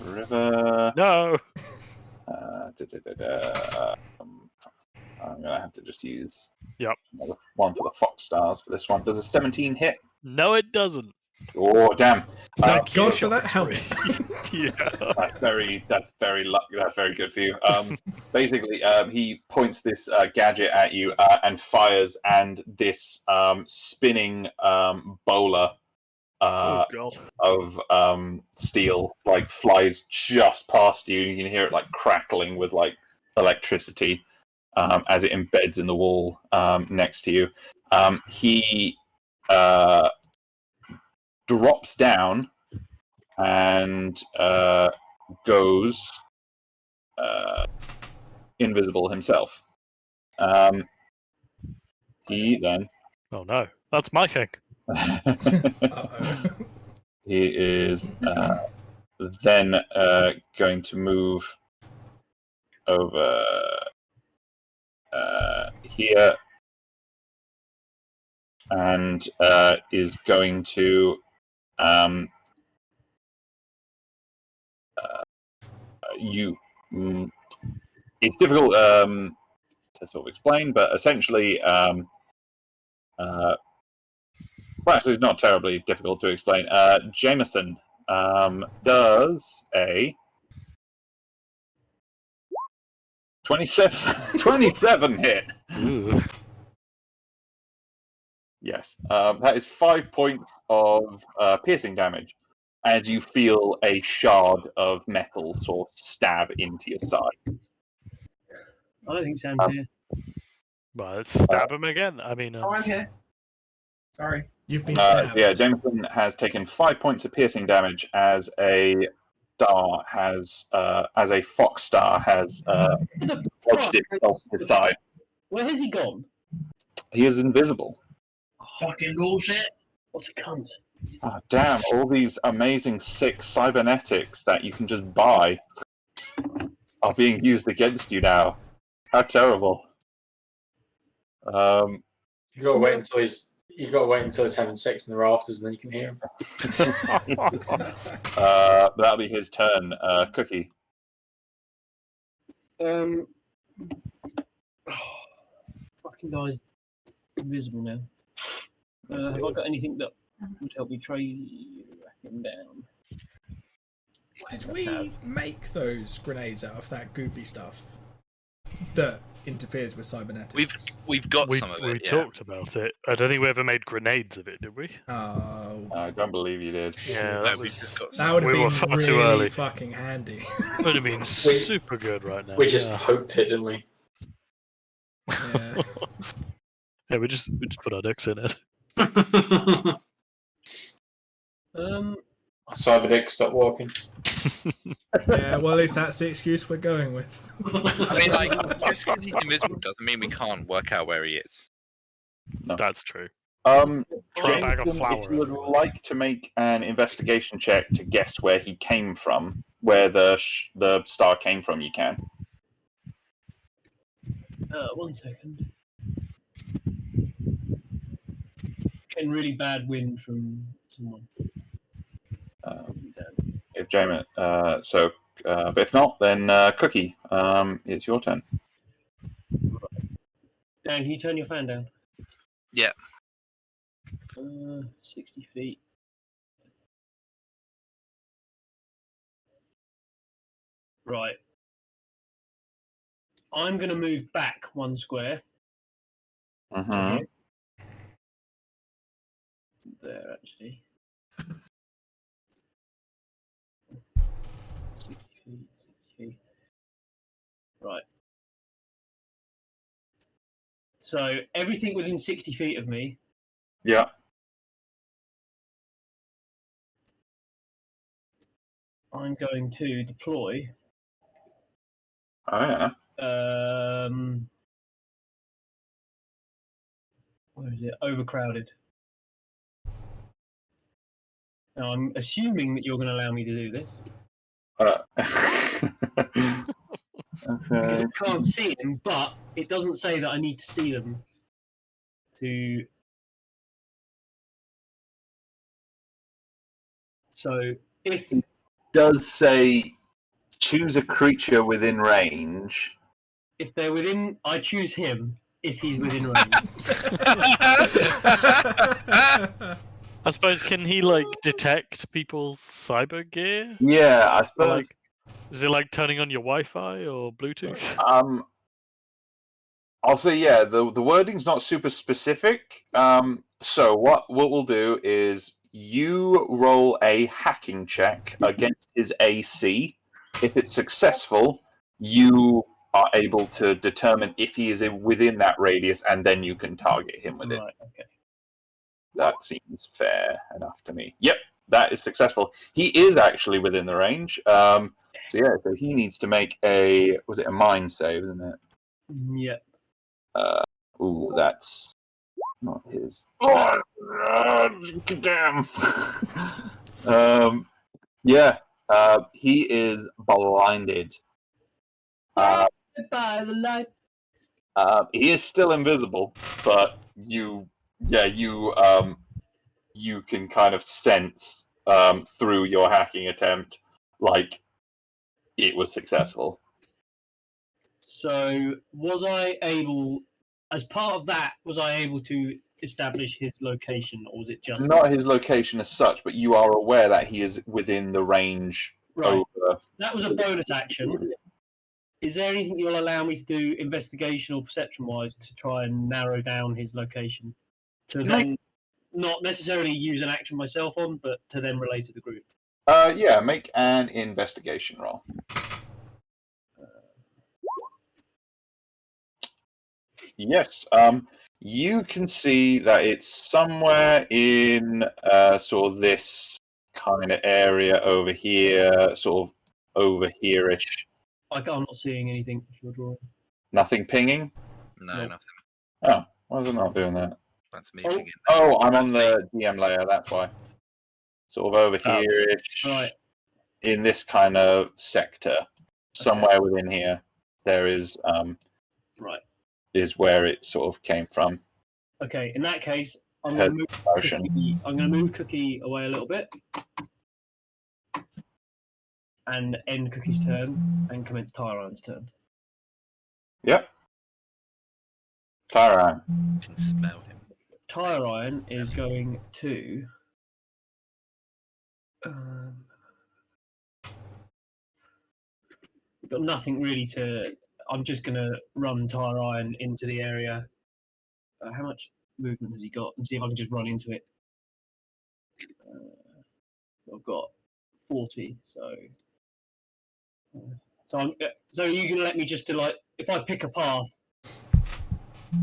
River. No. I'm gonna have to just use another one for the Fox Stars for this one. Does a 17 hit? No, it doesn't. Oh damn! Thank God for that helmet. Yeah. That's very lucky. That's very good for you. Basically, he points this gadget at you and fires, and this spinning bowler Oh God. of steel flies just past you. You can hear it crackling with electricity as it embeds in the wall next to you. He drops down and goes invisible himself. He then. Oh no, that's my thing. He is then going to move over here and is going to it's difficult to sort of explain, but essentially, well, actually, it's not terribly difficult to explain. Jameson does a 27 hit. Ooh. Yes, that is 5 points of piercing damage as you feel a shard of metal sort of stab into your side. I don't think Sam's here. Well, let's stab him again. I mean, Oh, I'm here. Sorry. You've been stabbed. Yeah, Jameson has taken 5 points of piercing damage as a star has, as a fox star has lodged itself to his side. Where has he gone? He is invisible. Fucking bullshit. What a cunt. Oh, damn, all these amazing sick cybernetics that you can just buy are being used against you now. How terrible. You gotta wait until it's having sex in the rafters, and then you can hear him. That'll be his turn. Cookie. Fucking guy's invisible now. Have I got anything that would help me track him down? Did we make those grenades out of that goopy stuff that interferes with cybernetics? We've got some of it. We talked about it. I don't think we ever made grenades of it, did we? Oh, I don't believe you did. Yeah, No, we just got that some. would have We were been far really too early. fucking handy. Would have been super good right now. We just poked it, didn't we? Yeah. Yeah, we just put our dicks in it. Cyber Dick, stop walking. Yeah, well, at least that's the excuse we're going with. I mean, like, just because he's invisible doesn't mean we can't work out where he is. No. That's true. Jameson, Throw a bag of flour if you would everywhere. like to make an investigation check to guess where he came from, where the star came from, you can. 1 second. Getting really bad wind from someone. If Jamin, but if not, then Cookie, it's your turn. Dan, can you turn your fan down? Yeah. 60 feet. Right. I'm going to move back 1 square. Mm-hmm. There, actually. 60 feet. Right. So, everything within 60 feet of me. Yeah. I'm going to deploy. Oh, yeah. Where is it? Overcrowded. Now, I'm assuming that you're going to allow me to do this. Because I can't see them, but it doesn't say that I need to see them to. So, if. It does say choose a creature within range. If they're within. I choose him if he's within range. I suppose, can he, like, detect people's cyber gear? Yeah, I Or, suppose. like, is it like turning on your Wi-Fi or Bluetooth? I'll say, yeah, the wording's not super specific. So what we'll do is you roll a hacking check against his AC. If it's successful, you are able to determine if he is within that radius, and then you can target him with it. Right, okay. That seems fair enough to me. Yep, that is successful. He is actually within the range. So he needs to make a mind save, isn't it? Yep. Ooh, that's not his. Oh, damn. Yeah. He is blinded. By the light. He is still invisible, but you can kind of sense through your hacking attempt, like it was successful. So, was I able, as part of that, was I able to establish his location, or was it just Not his location as such, but you are aware that he is within the range. right? Over. That was a bonus action. Is there anything you'll allow me to do, investigation or perception-wise, to try and narrow down his location? To then not necessarily use an action myself on, but to then relate to the group. Yeah, make an investigation roll. Yes. You can see that it's somewhere in sort of this kind of area over here, sort of over here-ish. I'm not seeing anything if you're drawing. Nothing pinging? No, Nope. nothing. Oh, why is it not doing that? That's me. Oh. Pinging. Oh, I'm on the DM layer, that's why. Sort of over Oh. here-ish. Right. In this kind of sector. Somewhere within here, there is Right. is where it sort of came from. Okay. In that case, I'm Head going motion. to move Cookie away a little bit, and end Cookie's turn, and commence Tyron's turn. Yep. Tyron. You can smell him. Tyron is going to. Got nothing really to. I'm just going to run Tyron into the area. How much movement has he got? And see if I can just run into it. I've got 40, so. So you can let me just to like if I pick a path.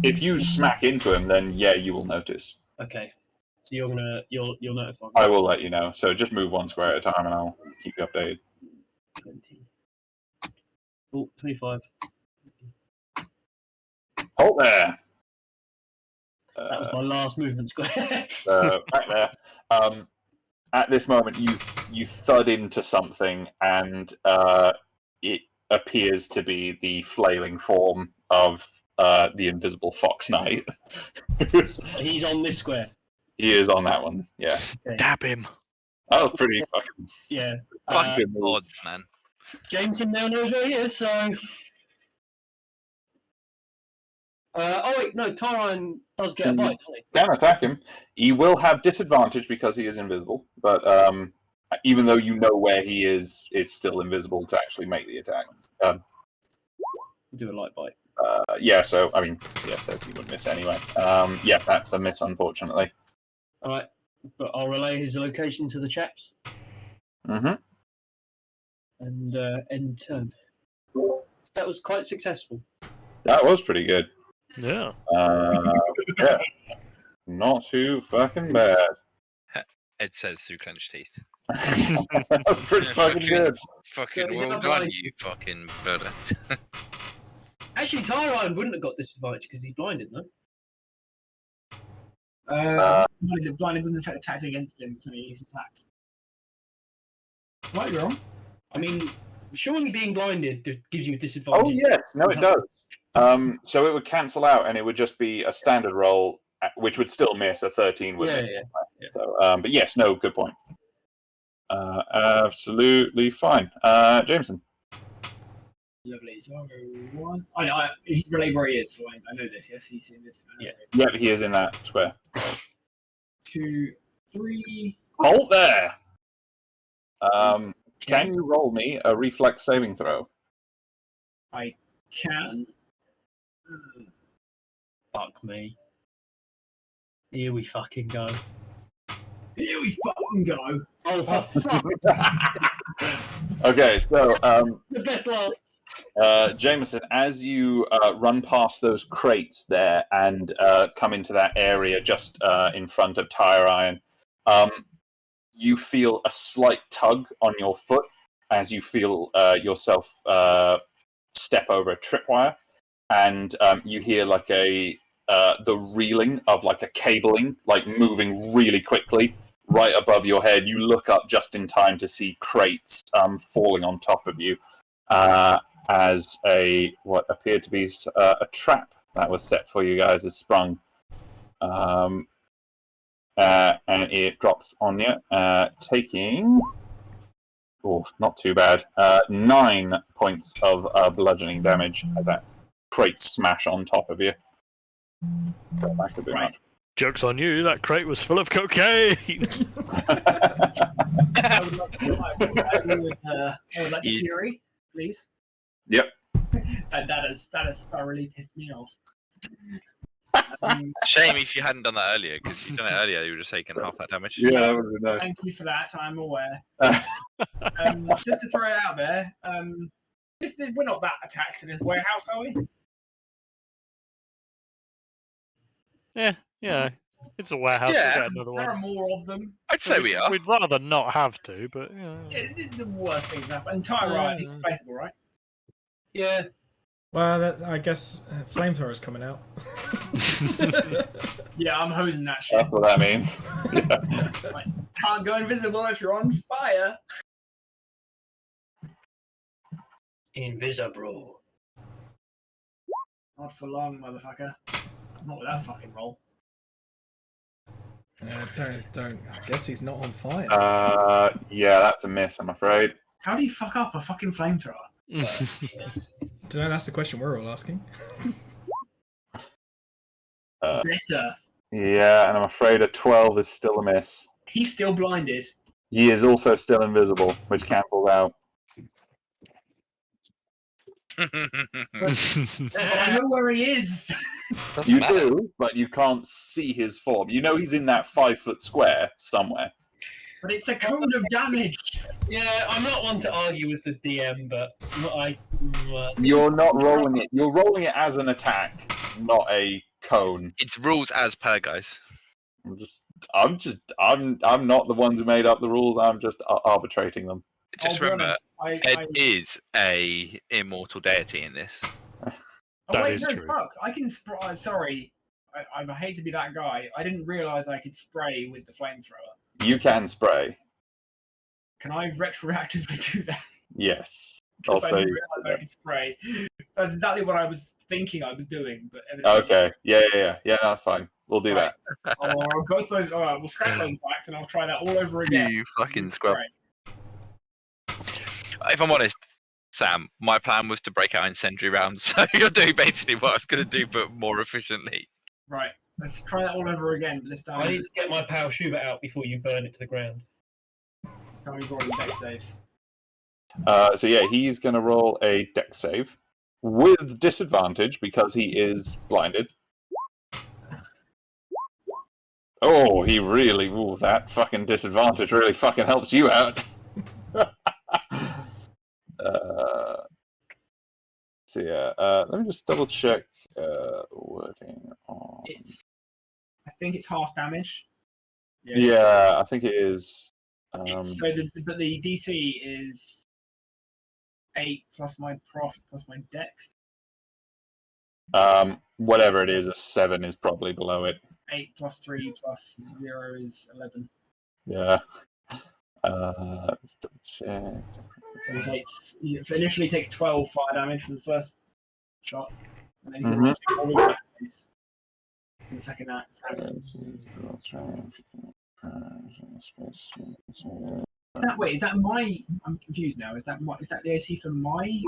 If you smack into him, then yeah, you will notice. Okay. So you'll notify me. I will let you know. So just move one square at a time, and I'll keep you updated. 20. Oh, 25. Halt there. That was my last movement square. Back there. At this moment, you thud into something, and it appears to be the flailing form of the invisible Fox Knight. He's on this square. He is on that one. Yeah. Stab him. That was pretty fucking. Yeah. Fucking odds, man. Jameson now knows where he is, so. Oh wait, no, Tyron does get a bite, doesn't he? Can attack him. He will have disadvantage because he is invisible, but even though you know where he is, it's still invisible to actually make the attack. Do a light bite. Yeah, so, I mean, yeah, 30 would miss anyway. Yeah, that's a miss, unfortunately. Alright, but I'll relay his location to the chaps. Mm-hmm. And end turn. That was quite successful. That was pretty good. Yeah. Yeah. Not too fucking bad. Ed says through clenched teeth. Pretty fucking good. Fucking So, well yeah, done, right. you fucking brother. Actually, Tyron wouldn't have got disadvantage because he's blinded, no? Blinded doesn't affect attacks against him, so he uses attacks. Right, you're wrong. I mean, surely being blinded gives you a disadvantage. Oh, yes. No, it does. So it would cancel out, and it would just be a standard roll, which would still miss a 13. Yeah. So, but yes, no, good point. Absolutely fine. Jameson. Lovely. So I'll go 1. I know, he's relayed where he is, so I know this. Yes, he's in this. Yeah. Yep, he is in that square. 2, 3. Halt there. Can you roll me a reflex saving throw? I can. Fuck me. Here we fucking go. Here we fucking go. Oh, for fuck. Okay, so The best laugh. Jameson, as you run past those crates there and come into that area just in front of Tire Iron, you feel a slight tug on your foot as you feel yourself step over a tripwire, and you hear like the reeling of like a cabling, like moving really quickly, right above your head. You look up just in time to see crates falling on top of you as what appeared to be a trap that was set for you guys is sprung. And it drops on you, taking... Oh, not too bad. 9 points of bludgeoning damage as that crate smash on top of you. That could be much. Joke's on you, that crate was full of cocaine! I would like the Fury, please. Yep. that has thoroughly pissed me off. Shame if you hadn't done that earlier, because if you'd done it earlier, you would have taken half that damage. Yeah, that would have been nice. Thank you for that. I'm aware. Just to throw it out there, we're not that attached to this warehouse, are we? Yeah, it's a warehouse. Yeah. We'll get another There are one. more of them. I'd say we are. We'd rather not have to, but The worst thing that happened. Entire ride, it's placeable, right? Yeah. Well, I guess flamethrower's coming out. Yeah, I'm hosing that shit. That's what that means. Like, can't go invisible if you're on fire. Invisible. Not for long, motherfucker. Not with that fucking roll. Don't. I guess he's not on fire. Yeah, that's a miss, I'm afraid. How do you fuck up a fucking flamethrower? Don't know. That's the question we're all asking. Better. Yeah, and I'm afraid a 12 is still a miss. He's still blinded. He is also still invisible, which cancels out. But I know where he is. You do, but you can't see his form. You know he's in that 5-foot square somewhere. But it's a cone of damage. Yeah, I'm not one to argue with the DM, but You're not rolling it. You're rolling it as an attack, not a cone. It's rules as per, guys. I'm not the ones who made up the rules. I'm just arbitrating them. Just I'll be remember, honest, Ed is a immortal deity in this. Oh, That wait, is no, true. fuck. I can spray. Sorry. I hate to be that guy. I didn't realise I could spray with the flamethrower. You can spray. Can I retroactively do that? Yes. Because I Also, didn't realise I could spray. That's exactly what I was thinking I was doing. But evidently, okay. Yeah. No, that's fine. We'll do that. I'll go through. All right, we'll scrap those backs and I'll try that all over again. You fucking scrub. Spray. If I'm honest, Sam, my plan was to break out incendiary rounds, so you're doing basically what I was going to do, but more efficiently. Right. Let's try that all over again. But this time, I need to get my power shooter out before you burn it to the ground. Tell me you've already deck saves. So yeah, he's going to roll a dex save with disadvantage because he is blinded. Oh, he really... Ooh, that fucking disadvantage really fucking helps you out. So yeah, let me just double check wording on... I think it's half damage. Yeah, I think it is. But the DC is 8 plus my prof plus my dex. Whatever it is, a 7 is probably below it. 8 plus 3 plus 0 is 11. Yeah. Let's double check. So it initially takes 12 fire damage from the first shot, and then you Mhm. take all the in the second act. Is that my? I'm confused now. Is that the AC for my?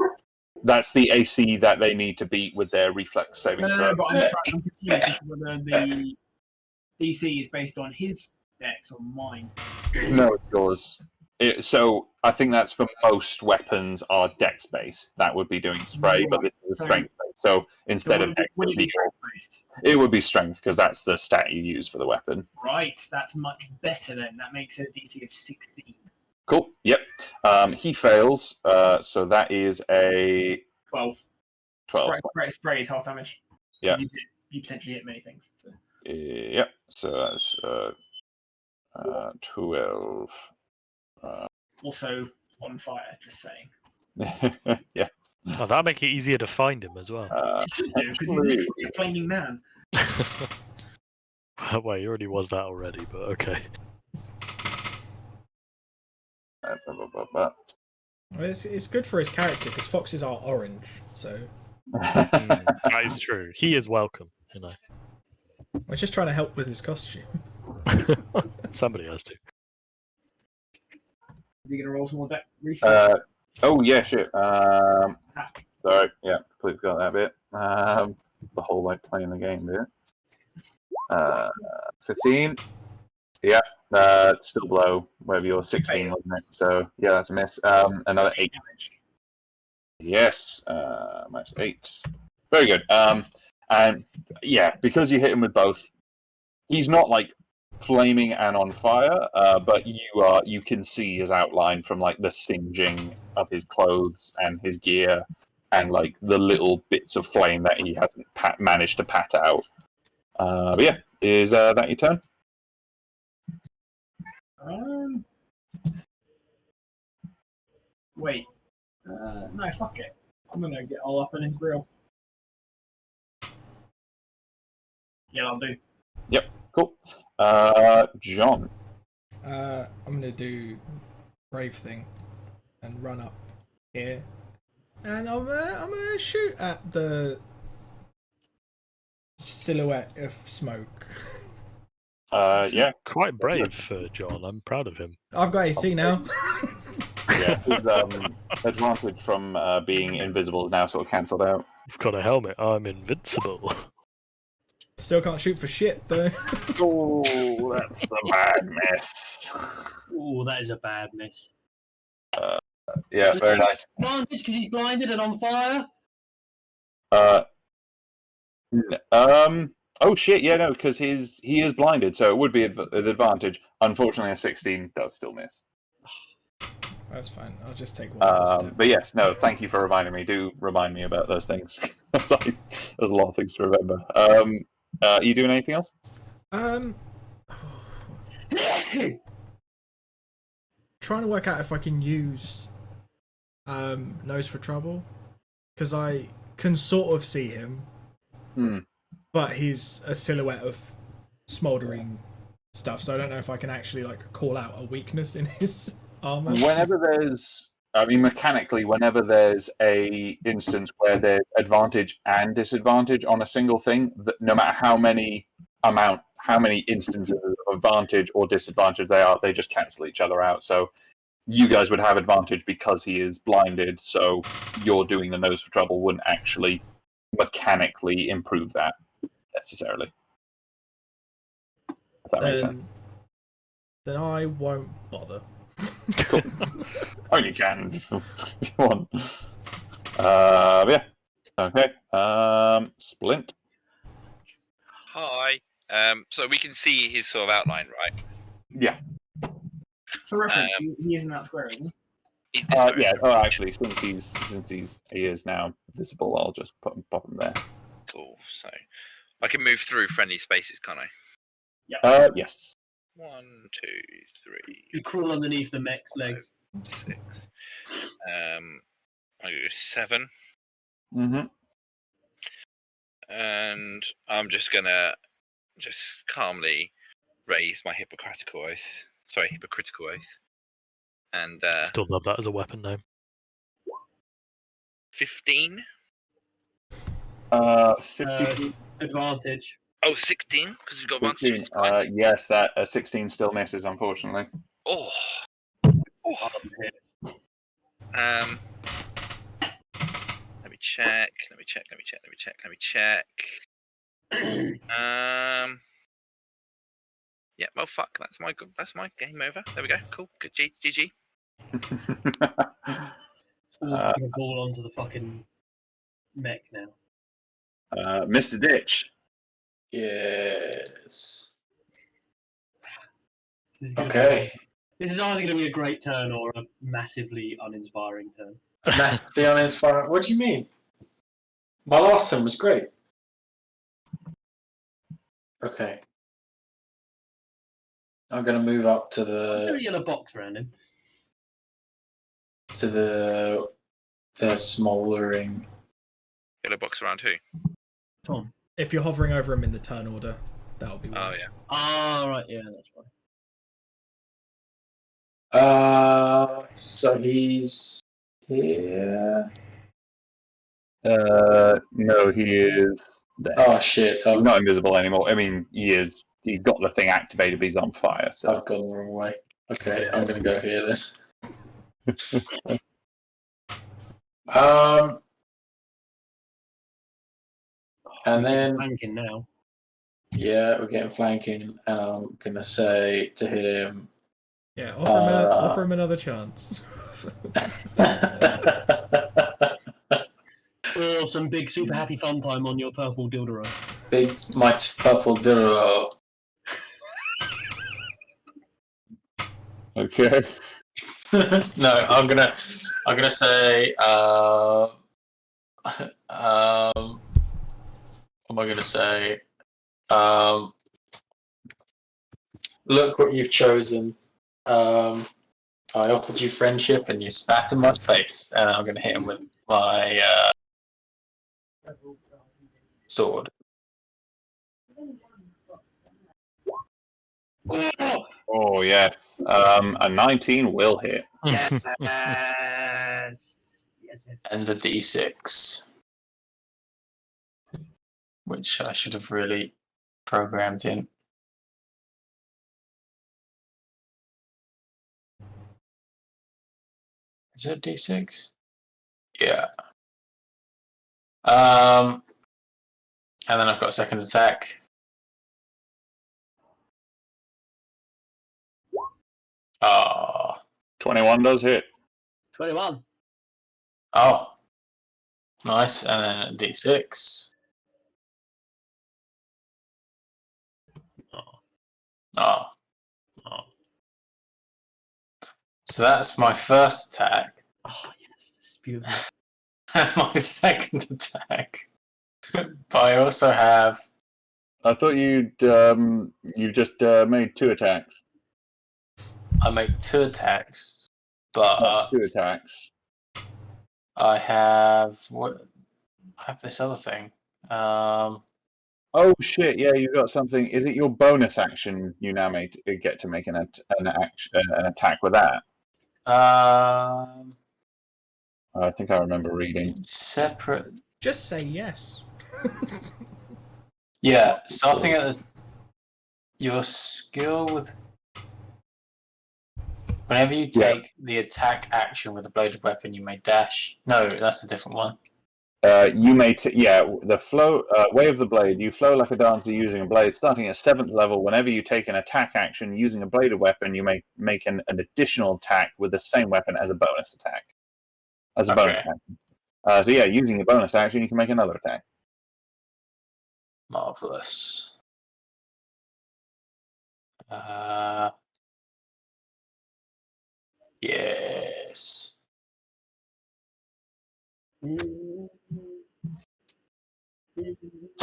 That's the AC that they need to beat with their reflex saving throw. No, but I'm confused as to whether the DC is based on his dex or mine. No, it's yours. So I think that's for most weapons are dex based. That would be doing spray, but this is a strength based. So instead of dex, would it be strength based? it would be strength because that's the stat you use for the weapon. Right, that's much better then. That makes it a DC of 16. Cool. Yep. He fails. So that is a 12. 12. Spray is half damage. Yeah. You potentially hit many things. So. Yep. So that's 12. Also on fire, just saying. Yeah. Oh, that'll make it easier to find him as well. You should do, because he's literally a flaming man. Well, he already was that already, but okay. It's good for his character because foxes are orange, so That is true. He is welcome, you know. we're just trying to help with his costume. Somebody has to. Are you going to roll some more deck? Oh yeah, shit. Sorry, yeah, completely forgot that bit. The whole like playing the game bit. 15. Yeah, still below wherever your 16 wasn't it? So yeah, that's a miss. Another 8 damage. Yes, minus 8. Very good. And yeah, because you hit him with both, he's not like flaming and on fire, but you can see his outline from like the singeing of his clothes and his gear, and like the little bits of flame that he hasn't managed to pat out. But yeah, is that your turn? Wait. No, fuck it. I'm gonna get all up in his grill. Yeah, I'll do. Yep, cool. John. I'm gonna do brave thing and run up here, and I'm gonna shoot at the silhouette of smoke. Yeah, Quite brave for John. I'm proud of him. I've got AC now. yeah. His advantage from being invisible is now sort of cancelled out. I've got a helmet. I'm invincible. Still can't shoot for shit though. Oh, that's a bad miss. Oh, that is a bad miss. Yeah, very nice. Advantage because he's blinded and on fire. Oh shit! Yeah, no, because he is blinded, so it would be an advantage. Unfortunately, a 16 does still miss. That's fine. I'll just take one. Step. But yes, no. Thank you for reminding me. Do remind me about those things. There's a lot of things to remember. Are you doing anything else? Trying to work out if I can use Nose for Trouble, because I can sort of see him, but he's a silhouette of smouldering stuff, so I don't know if I can actually like call out a weakness in his armor. Mechanically, whenever there's a instance where there's advantage and disadvantage on a single thing, no matter how many instances of advantage or disadvantage they just cancel each other out. So you guys would have advantage because he is blinded, so you're doing the Nose for Trouble wouldn't actually mechanically improve that necessarily. If that makes sense. Then I won't bother. Cool. Only can if you want. Yeah. Okay. Splint. Hi. So we can see his sort of outline, right? Yeah. For reference, he is in that square, isn't he? He's this way. Yeah. Oh, actually, since he is now visible, I'll just pop him there. Cool. So I can move through friendly spaces, can't I? Yeah. Yes. 1, 2, 3. You crawl underneath the mech's legs. 6. I go 7. Mm-hmm. And I'm just gonna calmly raise my hypocritical oath. And Still love that as a weapon name. 15. 15. Advantage. Oh, 16 because we've got advantage. 16. Yes, that 16 still misses, unfortunately. Oh. Let me check. Yeah, well, fuck. That's my game over. There we go. Cool. Good. GG. Gonna fall onto the fucking mech now. Mr. Ditch. Yes. This is either going to be a great turn or a massively uninspiring turn. Massively uninspiring. What do you mean? My last turn was great. Okay. I'm going to move up to There's a the yellow box around him. smouldering. Yellow box around who? Tom. If you're hovering over him in the turn order, that'll be Oh why. yeah. Ah, right. Yeah, that's fine. So he's here. No, he is there. Oh shit! He's not invisible anymore. I mean, he is. He's got the thing activated, but he's on fire. So I've gone the wrong way. Okay, I'm gonna go here then. And then flanking now. yeah, we're getting flanking, and I'm gonna say to him, Yeah, offer him another chance. Or some big super happy fun time on your purple dildero. Big my purple dildero. okay. No, I'm gonna say what am I gonna say? Look what you've chosen. I offered you friendship and you spat in my face, and I'm gonna hit him with my sword. Oh yes. A 19 will hit. Yes. Yes. And the D6, which I should have really programmed in. Is it D6? Yeah. And then I've got a second attack. Oh. 21 does hit. 21. Oh. Nice. And then a D6. Oh. So that's my first attack. Oh, yes. This is beautiful. And my second attack. But I also have... I thought you just made 2 attacks. I make 2 attacks, but 2 attacks. I have this other thing. Oh shit! Yeah, you got something. Is it your bonus action you now get to make an attack with that? I think I remember reading. Separate. Just say yes. Yeah, starting at your skill with. Whenever you take the attack action with a bladed weapon, you may dash. No, that's a different one. You may, the flow, way of the blade. You flow like a dancer using a blade. Starting at 7th level, whenever you take an attack action using a bladed weapon, you may make an additional attack with the same weapon as a bonus attack. As a bonus action. So yeah, using your bonus action, you can make another attack. Marvelous. Yes.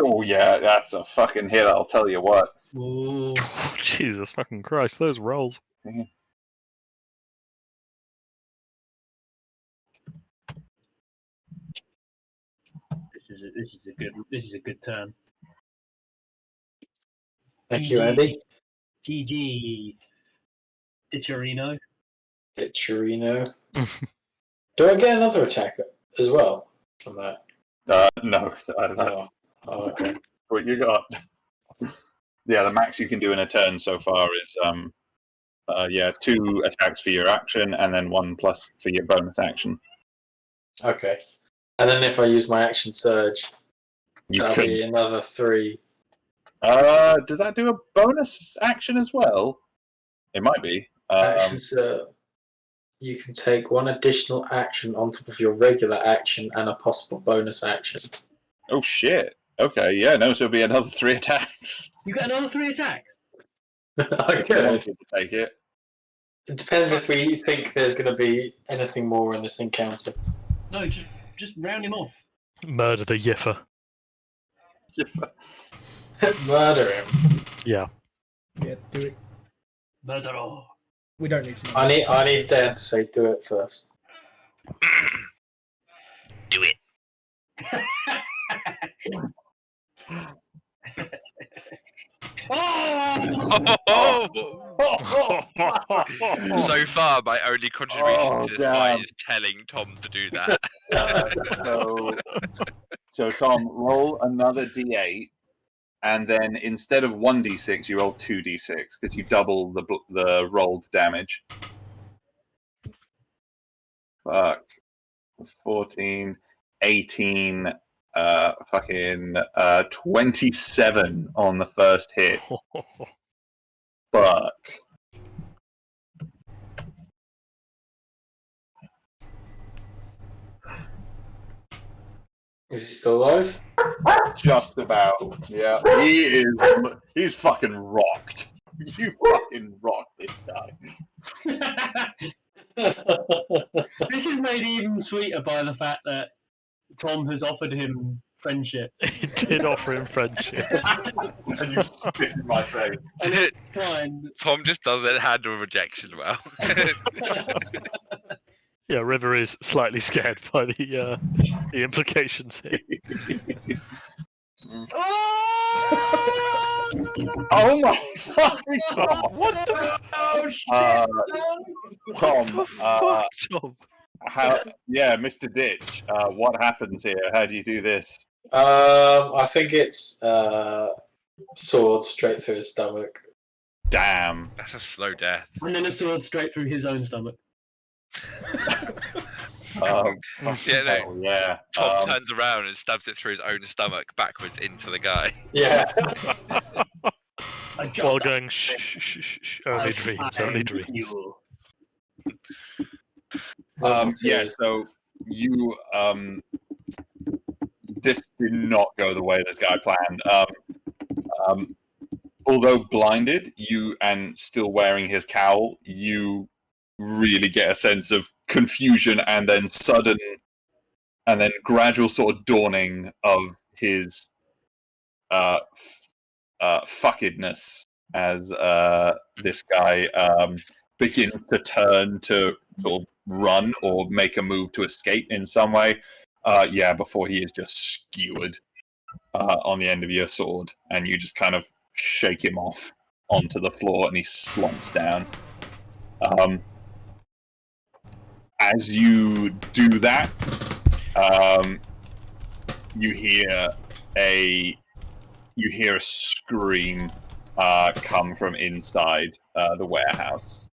Oh yeah, that's a fucking hit. I'll tell you what. Ooh. Jesus fucking Christ! Those rolls. Yeah. This is a good turn. Thank you, Andy. GG. Ditcherino. Do I get another attack as well from that? No, that's okay. what you got. Yeah, the max you can do in a turn so far is 2 attacks for your action, and then 1 plus for your bonus action. Okay. And then if I use my action surge, that'll be another 3. Does that do a bonus action as well? It might be. Action surge. You can take 1 additional action on top of your regular action and a possible bonus action. Oh shit. Okay, yeah, no, so it'll be another 3 attacks. You got another 3 attacks? I could. To take it. It depends if we think there's going to be anything more in this encounter. No, just round him off. Murder the Yiffer. Murder him. Yeah. Yeah, do it. Murder. We don't need to. I need Dan to say do it first. Do it. Oh! Oh! So far, my only contribution to this fight damn. is telling Tom to do that. So Tom, roll another d8, and then instead of 1d6, you roll 2d6 because you double the rolled damage. Fuck. That's 14, 18, 27 on the first hit. Fuck. Is he still alive? Just about. Yeah. He's fucking rocked. You fucking rocked this guy. This is made even sweeter by the fact that Tom has offered him friendship. He did offer him friendship. And you spit in my face. And it's fine. Tom just doesn't handle rejection well. Yeah, River is slightly scared by the implications here. Oh my fucking god! What the Oh shit, Tom, fuck, Tom? yeah, Mr. Ditch, what happens here? How do you do this? I think it's sword straight through his stomach. Damn. That's a slow death. And then a sword straight through his own stomach. Yeah, no. Oh, yeah. Tom turns around and stabs it through his own stomach backwards into the guy. Yeah. While going shh, shh, shh, shh, shh. Only dreams, only dreams. Yeah, so you this did not go the way this guy planned. Although blinded, you and still wearing his cowl, you really get a sense of confusion and then sudden and then gradual sort of dawning of his fuckedness as this guy begins to turn to sort of run or make a move to escape in some way. Before he is just skewered on the end of your sword, and you just kind of shake him off onto the floor, and he slumps down. As you do that, you hear a scream come from inside the warehouse.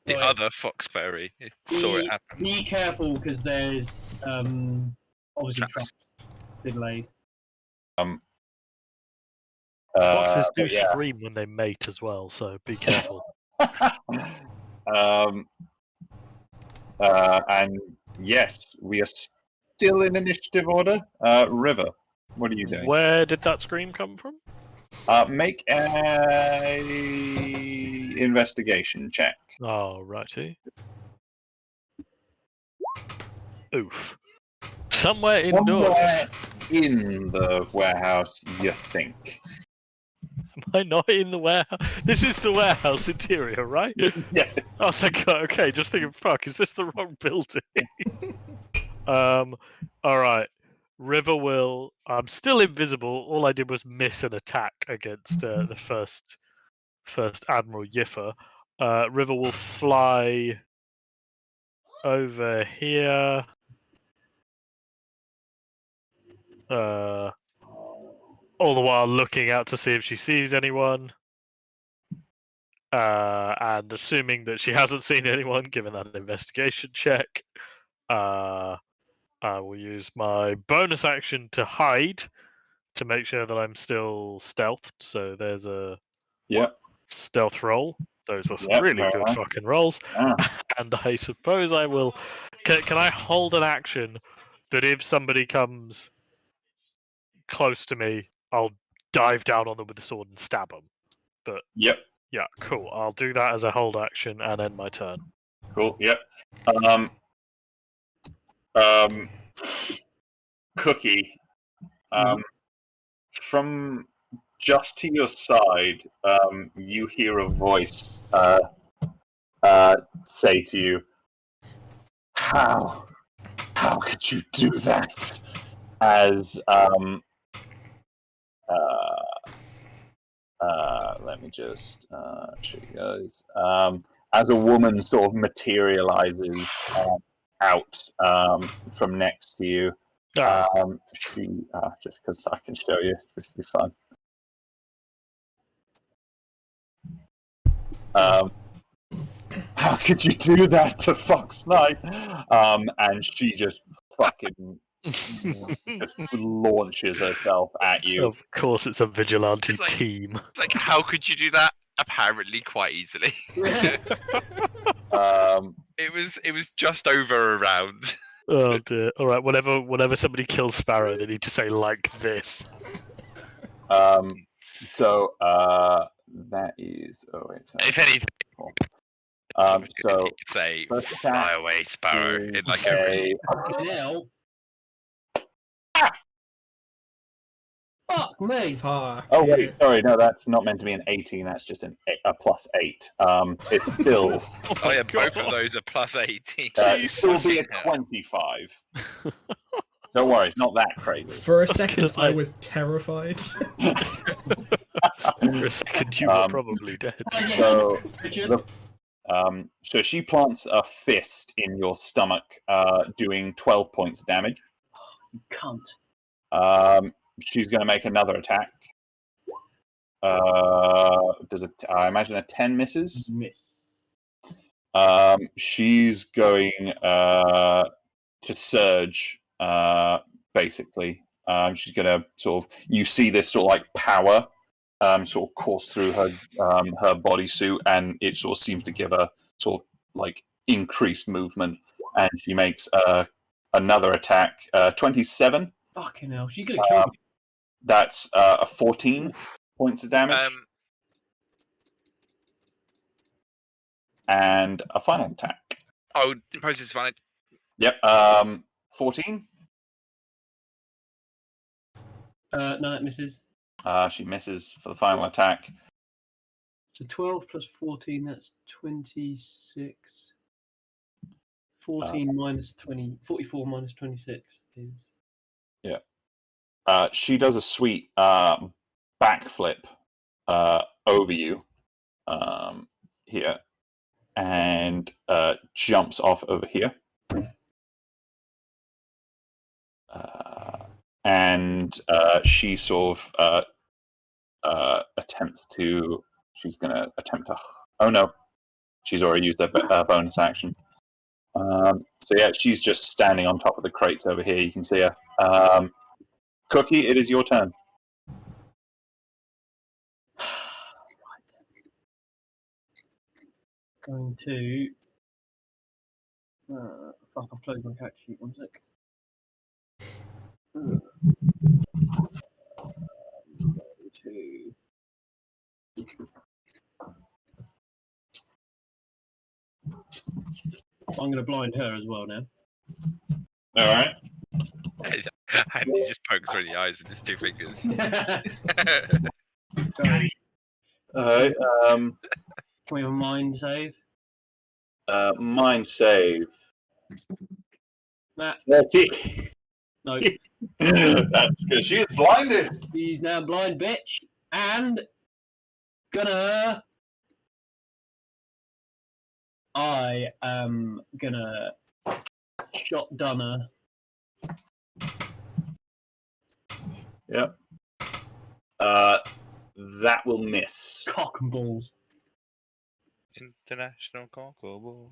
The other Foxberry saw it happen. Be careful because there's obviously traps been laid. Foxes do yeah. scream when they mate as well, so be careful. And yes, we are still in initiative order. River, what are you doing? Where did that scream come from? Make a investigation check. Oh, righty. Oof. Somewhere indoors. In the warehouse, you think? Am I not in the warehouse? This is the warehouse interior, right? Yes. Oh, thank God. Okay, just thinking, fuck, is this the wrong building? Alright. River will... I'm still invisible. All I did was miss an attack against the first Admiral Yiffer. River will fly over here. All the while looking out to see if she sees anyone. And assuming that she hasn't seen anyone, given that an investigation check, I will use my bonus action to hide to make sure that I'm still stealthed. So there's a stealth roll. Those are some really good fucking rolls. And I suppose I will... Can I hold an action that if somebody comes close to me, I'll dive down on them with the sword and stab them? But yeah, cool. I'll do that as a hold action and end my turn. Cool. Yep. Cookie. From just to your side, you hear a voice say to you, "How could you do that?" As let me just show you guys. As a woman sort of materializes out from next to you, she just because I can show you, this will be fun. How could you do that to fuck's night? And she just fucking just launches herself at you. Of course, it's a vigilante It's like- team. It's like, how could you do that? Apparently, quite easily. It was just over a round. Oh dear. All right. Whenever somebody kills Sparrow, they need to say like this. So that is. Oh wait. Sorry. If anything, So you could say first "Fly attack away, Sparrow" is in like a really Hell. Fuck me. Fuck. Oh wait, sorry, no, that's not meant to be an 18. That's just a +8. It's still. Oh yeah, both of those are +18. It still be a Yeah. 25. Don't worry, it's not that crazy. For a second, gonna I say- was terrified. For a second, you were probably dead. So, so she plants a fist in your stomach, doing 12 points of damage. Cunt. She's going to make another attack. Does it? I imagine a 10 misses. Miss. She's going to surge. Basically, she's going to sort of. You see this sort of like power, sort of course through her her bodysuit, and it sort of seems to give her sort of like increased movement. And she makes another attack. 27. Fucking hell. She's gonna kill me. That's a 14 points of damage. And a final attack. Oh, impose disadvantage. Yep. 14. No, that misses. She misses for the final attack. So 12 plus 14, that's 26. 14 minus 20, 44 minus 26 is. Yeah. She does a sweet backflip over you here and jumps off over here. And she sort of attempts to. She's going to attempt to. Oh no, she's already used her bonus action. So yeah, she's just standing on top of the crates over here. You can see her. Cookie, it is your turn. Going to. Fuck, I've closed my character sheet. 1 sec. To. I'm going to blind her as well now. All right. And he just pokes her in the eyes with his 2 fingers. Sorry. All right. Can we have a mind save? Mind save. Matt, 30. no. That's because she is blinded. He's now blind, bitch. And. Gonna. I am gonna. Shotgun her. Yep. That will miss. Cock and balls. International Conqueror.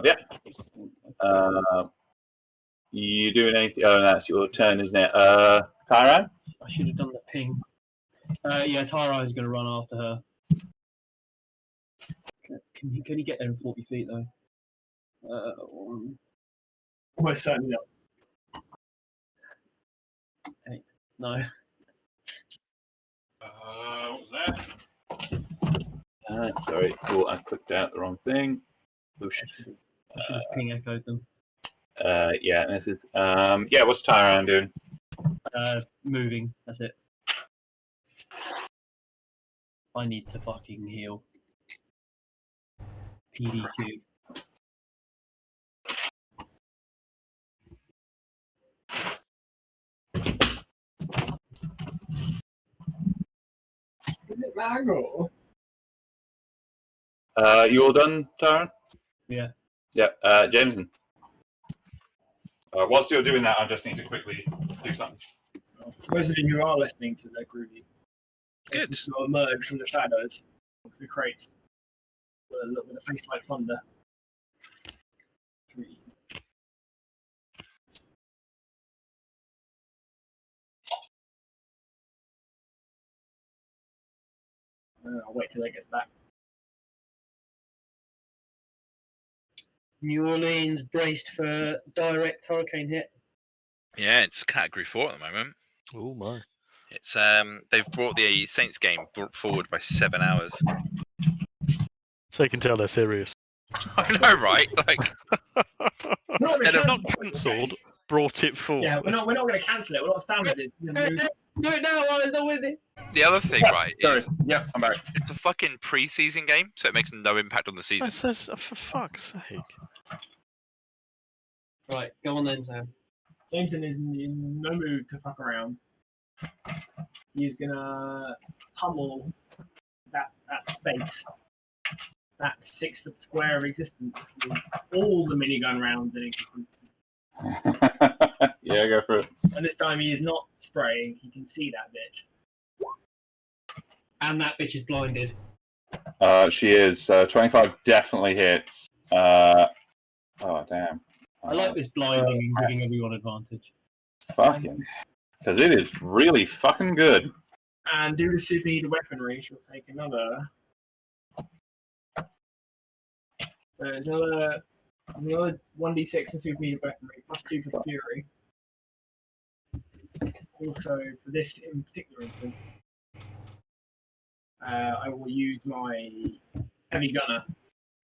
Yeah. You doing anything? Oh, that's your turn, isn't it? Tyran? I should have done the ping. Yeah, Tyra is going to run after her. Can he get there in 40 feet, though? Almost certainly not. No. What was that? Sorry. Oh, I clicked out the wrong thing. I should have ping echoed them. Yeah, this is. Yeah, what's Tyran doing? Moving. That's it. I need to fucking heal. PDQ. lag or? You all done, Darren? Yeah. Yeah. Jameson. Whilst you're doing that, I just need to quickly do something. For those of you who are listening to the groovy, Good. you'll emerge from the shadows of the crates with a face like thunder. 3. I'll wait till it gets back. New Orleans braced for direct hurricane hit. Yeah, it's Category 4 at the moment. Oh my! It's they've brought the Saints game forward by 7 hours. So you can tell they're serious. I know, right? Like, Instead of not cancelled, brought it forward. Yeah, we're not going to cancel it. We're not standing it. Do it now while it's not with it. the other thing, right, Sorry. is Yep, I'm back. it's a fucking pre-season game, so it makes no impact on the season. That says, for fuck's sake. Right, go on then, Sam. Jameson is in no mood to fuck around. He's gonna pummel that space, that 6 foot square of existence, with all the minigun rounds in existence. Yeah, go for it. And this time he is not spraying. He can see that bitch. And that bitch is blinded. She is. 25 definitely hits. Oh, damn. I like this blinding and giving everyone advantage. Fucking. Because it is really fucking good. And due to superheated weaponry, she'll take another. So it's another 1d6 for superheated weaponry, plus 2 for fury. Also, for this in particular instance, I will use my heavy gunner,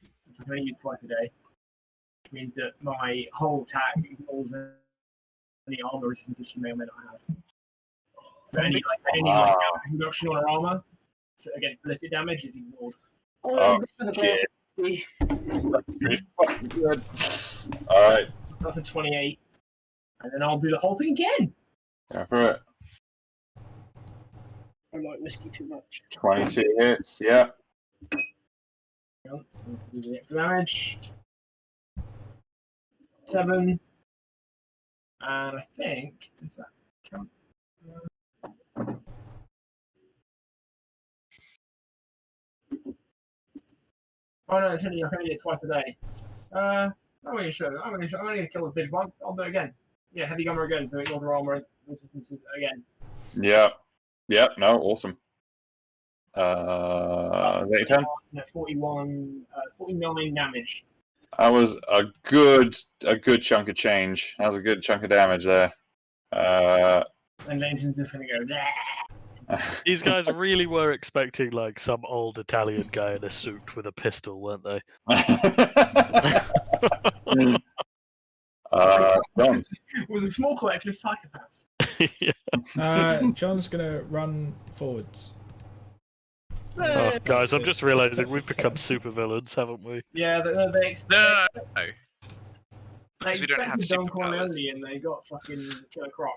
which I can only use twice a day. Which means that my whole attack ignores any armor resistance that she may or may not have. So any reduction on her armor against ballistic damage is ignored. Oh, shit. That's pretty fucking good. Alright. That's a 28. And then I'll do the whole thing again. Go for it. I like whiskey too much. 22 hits, yeah. Do the extra damage. 7. And I think, does that count? Oh no, it's only, I can only do it twice a day. I'm going to kill this bitch once. I'll do it again. Yeah, heavy gunner again, so ignore the armor resistance again. Yep. Yep, no, awesome. Is that your turn? No, 49 damage. That was a good chunk of change. That was a good chunk of damage there. And Jameson's just going to go, bleh. These guys really were expecting like some old Italian guy in a suit with a pistol, weren't they? John. It was a small collection of psychopaths. Yeah. John's gonna run forwards. Oh, guys, I'm just realizing we've become super villains, haven't we? Yeah, they expect. No. They Because we don't have expected Don superpowers. Corleone and they got fucking Killer Croc.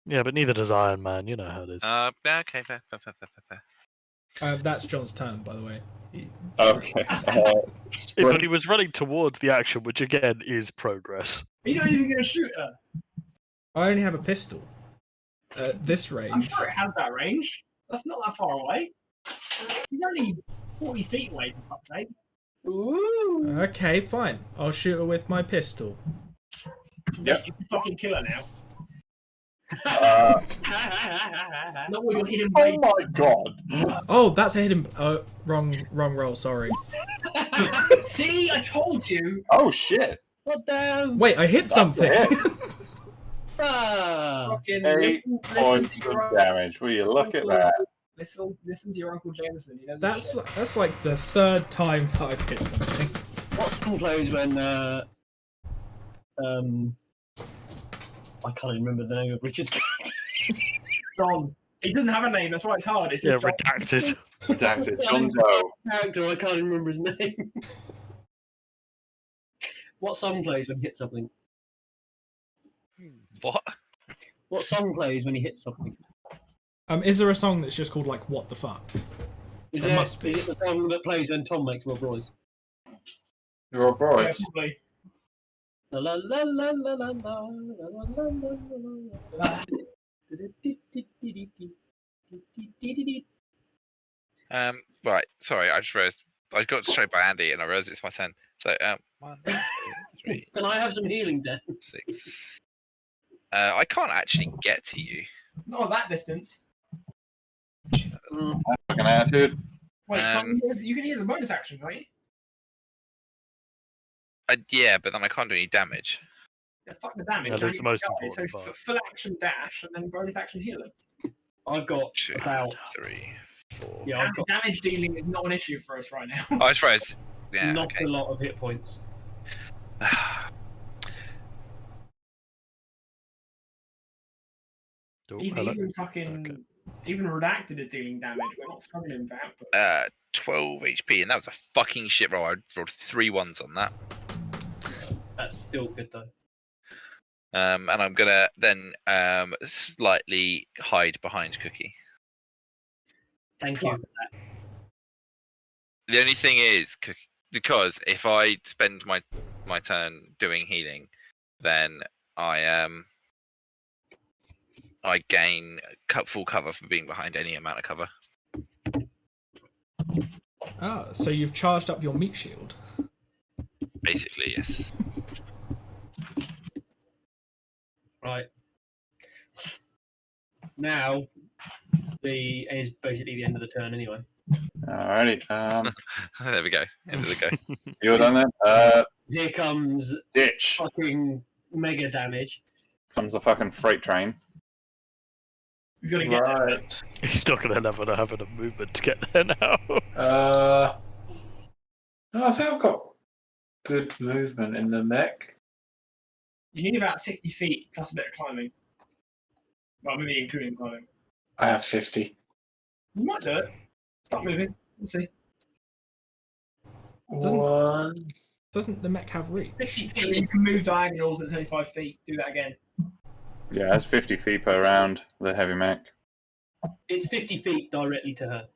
Yeah, but neither does Iron Man. You know how it is. Okay, fair. That's John's turn, by the way. Okay. But he was running towards the action, which again is progress. Are you not even going to shoot her? I only have a pistol. At this range. I'm sure it has that range. That's not that far away. He's only 40 feet away, for fuck's sake. Ooh. Okay, fine. I'll shoot her with my pistol. Yep. You can fucking kill her now. Uh, Not with your hidden oh blade. my god. Oh, that's a hidden. Wrong roll. Sorry. See, I told you. Oh shit. What the? Wait, I hit something. it. Fucking 8 points of damage. Will you look at that? Listen to your Uncle Jameson. You know That's like the third time that I've hit something. What song plays when I can't even remember the name of Richard's character. John. He doesn't have a name. That's why it's hard. It's Yeah, just John. redacted. Redacted. Jonzo. Character, I can't even remember his name. What song plays when he hits something? What? What song plays when he hits something? Is there a song that's just called like "What the fuck"? Is There it must be. the song that plays when Tom makes Rob Roy's? Rob Yeah, Royce. probably. La la la la la la la la la la la. Right. Sorry, I just realised I got distracted by Andy, and I realised it's my turn. So 1, 2, 3, Can I have some healing, Dan? 6. I can't actually get to you. Not at that distance. Fucking attitude. Wait, you can use the bonus action, can't you? Yeah, but then I can't do any damage. Yeah, fuck the damage. That is the most So important part. full action dash and then bonus action healing. I've got 2, about 3, 4. yeah, I've got Damage dealing is not an issue for us right now. Oh, I suppose. Yeah. not Okay. a lot of hit points. Oh, even hello. even fucking Okay. even redacted is dealing damage. We're not struggling for output. 12 HP, and that was a fucking shit roll. I rolled 3 1s on that. That's still good though. And I'm gonna then slightly hide behind Cookie. Thank you. The only thing is, because if I spend my turn doing healing, then I gain full cover for being behind any amount of cover. Ah, so you've charged up your meat shield. Basically, yes. Right. Now is basically the end of the turn anyway. Alrighty. There we go. End of the go. You're done then. Here comes Ditch. fucking mega damage. Comes the fucking freight train. He's gonna get there. Right. He's not going to have enough movement to get there now. No, I think I've got good movement in the mech. You need about 60 feet plus a bit of climbing. Well, maybe including climbing. I have 50. You might do it. Stop moving. We'll see. Doesn't- Doesn't the mech have reach? 50 feet. You can move diagonals at 25 feet. Do that again. Yeah, that's 50 feet per round, the heavy mech. It's 50 feet directly to her.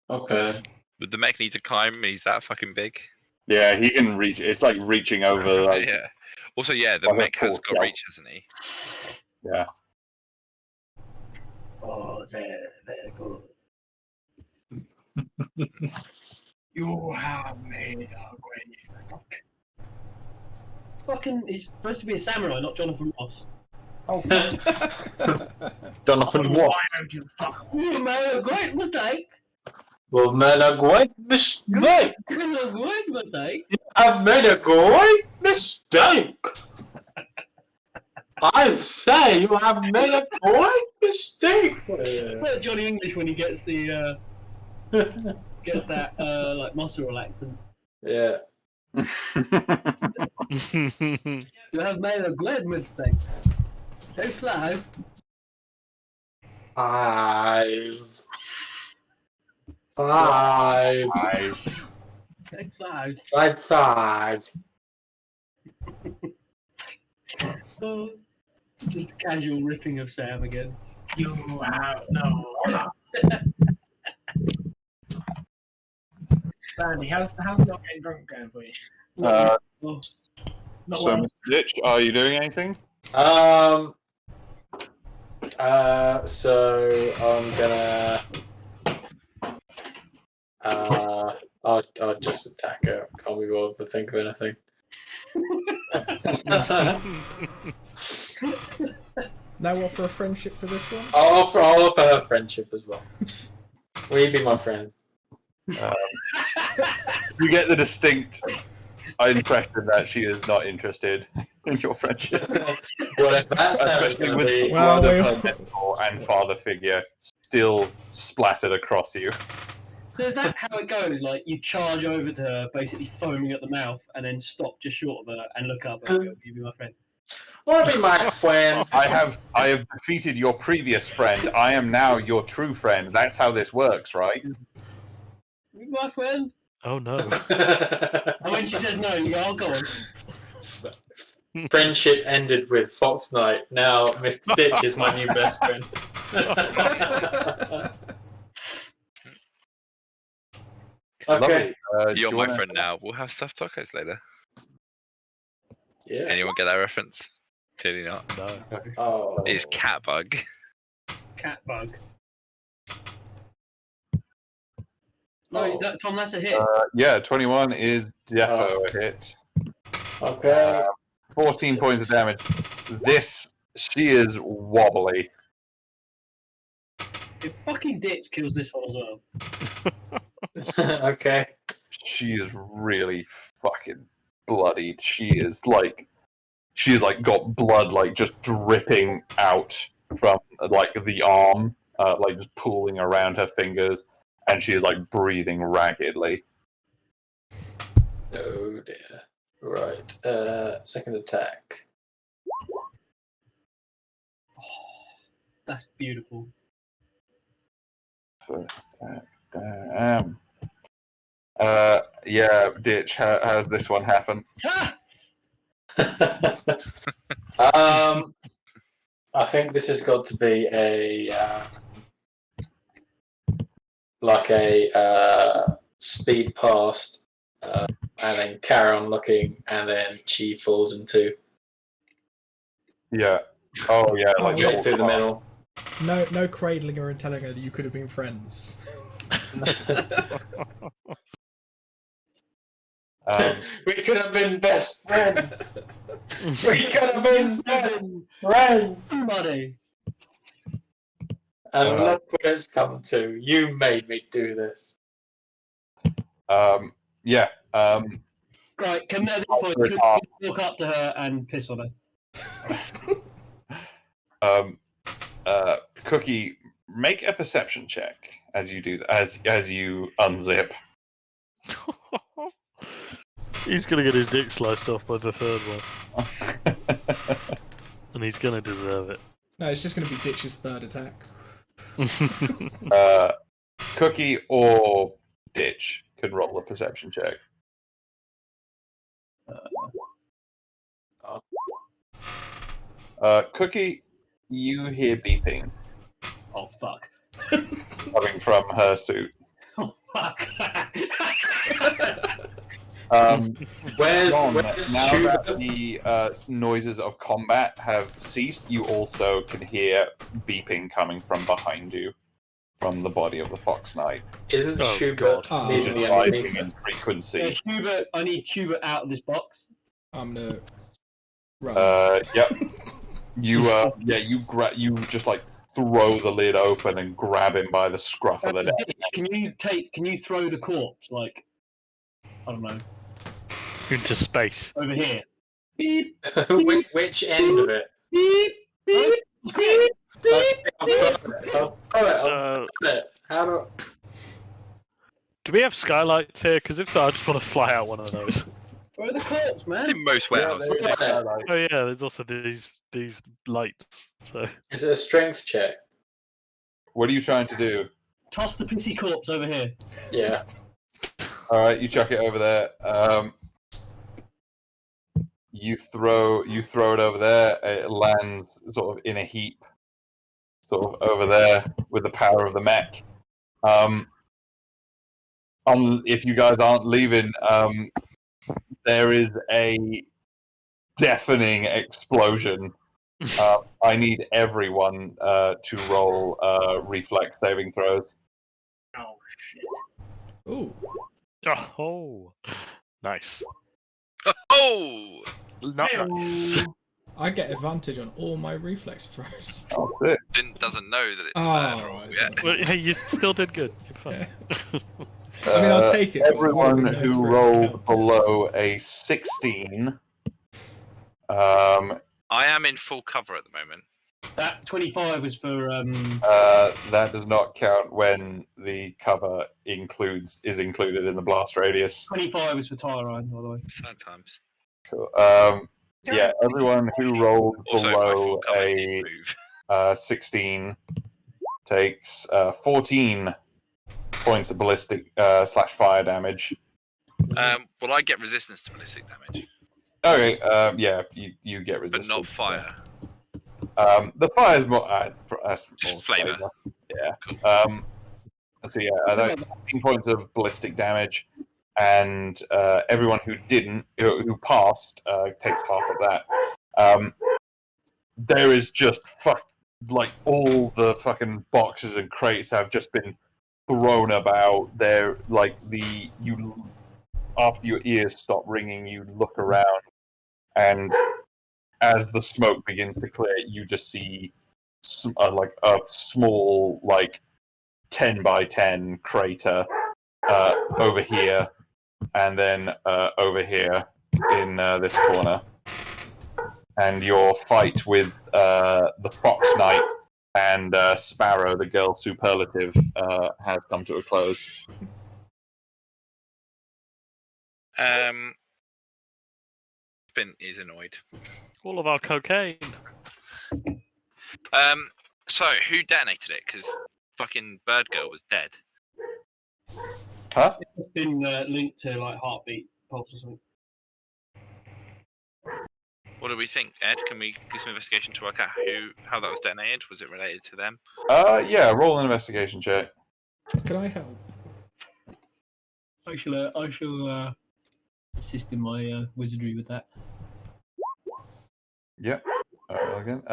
Okay. Would the mech need to climb? He's that fucking big. Yeah, he can reach. It's like reaching over. Like, Yeah. Also, yeah, the Like a mech has tall got jump. reach, hasn't he? yeah. Oh, very good. You have made a great mistake. Fucking, he's supposed to be a samurai, not Jonathan Ross. Oh, Jonathan why Ross. don't you fuck? You made a great mistake. Well, made a great mistake. You made a great mistake. I've made a great mistake. I say you have made a great mistake. Like Johnny English when he gets the gets that like Mozzarella accent. Yeah. You have made a great mistake. So slow. Eyes. 5. So slow. 5. Oh, just a casual ripping of Sam again. You have no honor. Sandy, how's not getting drunk going for you? Uh, Oh, Not so, well. Mr. Ditch, are you doing anything? So I'm gonna. I'll just attack her. Can't be bothered to think of anything. Now offer a friendship for this one? I'll offer her friendship as well. Will you be my friend? You get the distinct impression that she is not interested in your friendship. Well, if that's how it's Especially gonna with be. blood Well, of her mentor and father figure still splattered across you. so is that how it goes? Like you charge over to her, basically foaming at the mouth, and then stop just short of her and look up and go, "You be my friend." Want to be my friend? I have defeated your previous friend. I am now your true friend. That's how this works, right? You be my friend. Oh no. And when she says no, you go, "Oh, go on." Friendship ended with Fox Knight. Now Mr. Ditch is my new best friend. Okay. You're my friend now. We'll have stuffed tacos later. Yeah. Anyone get that reference? Clearly not. No. Oh. It's cat bug. Cat bug. No, Tom, that's a hit. Yeah, 21 is defo a hit. Okay. 14 points of damage. She is wobbly. If fucking Ditch kills this one as well. Okay. She is really fucking bloodied. She's like got blood like just dripping out from like the arm, like just pooling around her fingers, and she's like breathing raggedly. Oh dear. Right. Second attack. That's beautiful. First attack. Damn. Yeah, Ditch. How's this one happen? I think this has got to be a speed past, and then carry on looking, and then she falls into Yeah. Oh yeah, like straight through the middle. No cradling her and telling her that you could have been friends. We could have been best friends. We could have been best friends. Buddy. And look what it's come to. You made me do this. Yeah. Right, can at this point Very could hard. you walk up to her and piss on her? Cookie, make a perception check as you do as you unzip. He's gonna get his dick sliced off by the third one, and he's gonna deserve it. No, it's just going to be Ditch's third attack. Cookie or Ditch can roll a perception check. Cookie, you hear beeping Oh fuck. coming from her suit. Oh fuck. Where's John, now Schubert? that the noises of combat have ceased, you also can hear beeping coming from behind you, from the body of the Fox Knight. Isn't Oh, Schubert God. near Just the rising enemy? in frequency. Hubert, I need Hubert out of this box. I'm going to run. Yep. You you just like throw the lid open and grab him by the scruff of the neck. Ditch, can you throw the corpse like I don't know Into space. over here? Beep, Which end of it? beep, beep, beep, I'll throw it. How do? Do we have skylights here? Because if so, I just want to fly out one of those. Throw the corpse, man. In most Yeah, warehouses. there is skylight. Oh yeah, there's also these lights. So Is it a strength check? What are you trying to do? Toss the pissy corpse over here. Yeah. All right, you chuck it over there. You throw it over there. It lands sort of in a heap, sort of over there with the power of the mech. If you guys aren't leaving, there is a deafening explosion. I need everyone to roll reflex saving throws. Oh shit. Ooh. oh, nice. Oh! Not nice. I get advantage on all my reflex throws. Oh, sick. Finn doesn't know that it's Oh, bad. right. Yeah. Well, hey, you still did good. You're fine. I mean, I'll take it. but it Everyone would be nice who for it to rolled count. below a 16. I am in full cover at the moment. That 25 was for That does not count when the cover is included in the blast radius. 25 was for Tyrone, by the way. Sad times. Cool. Yeah, everyone who rolled Also, my below full cover a did move. 16 takes 14 points of ballistic / fire damage. Well, I get resistance to ballistic damage, Okay, yeah, you get but resistance. not fire. The fire's more. That's Just more flavour. Yeah. Cool. So yeah, that's 14 points of ballistic damage, and everyone who passed, takes half of that. There is just all the fucking boxes and crates have just been thrown about. There, after your ears stop ringing, you look around, and as the smoke begins to clear, you just see a small 10 by 10 crater over here, and then over here in this corner. And your fight with the Fox Knight and Sparrow, the girl superlative, has come to a close. Spin is annoyed. All of our cocaine. So who detonated it? Because fucking Bird Girl was dead. Huh? It's been linked to heartbeat pulse or something. What do we think, Ed? Can we do some investigation to work out how that was detonated? Was it related to them? Yeah, roll an investigation check. Can I help? I shall assist in my wizardry with that. Yep. Again.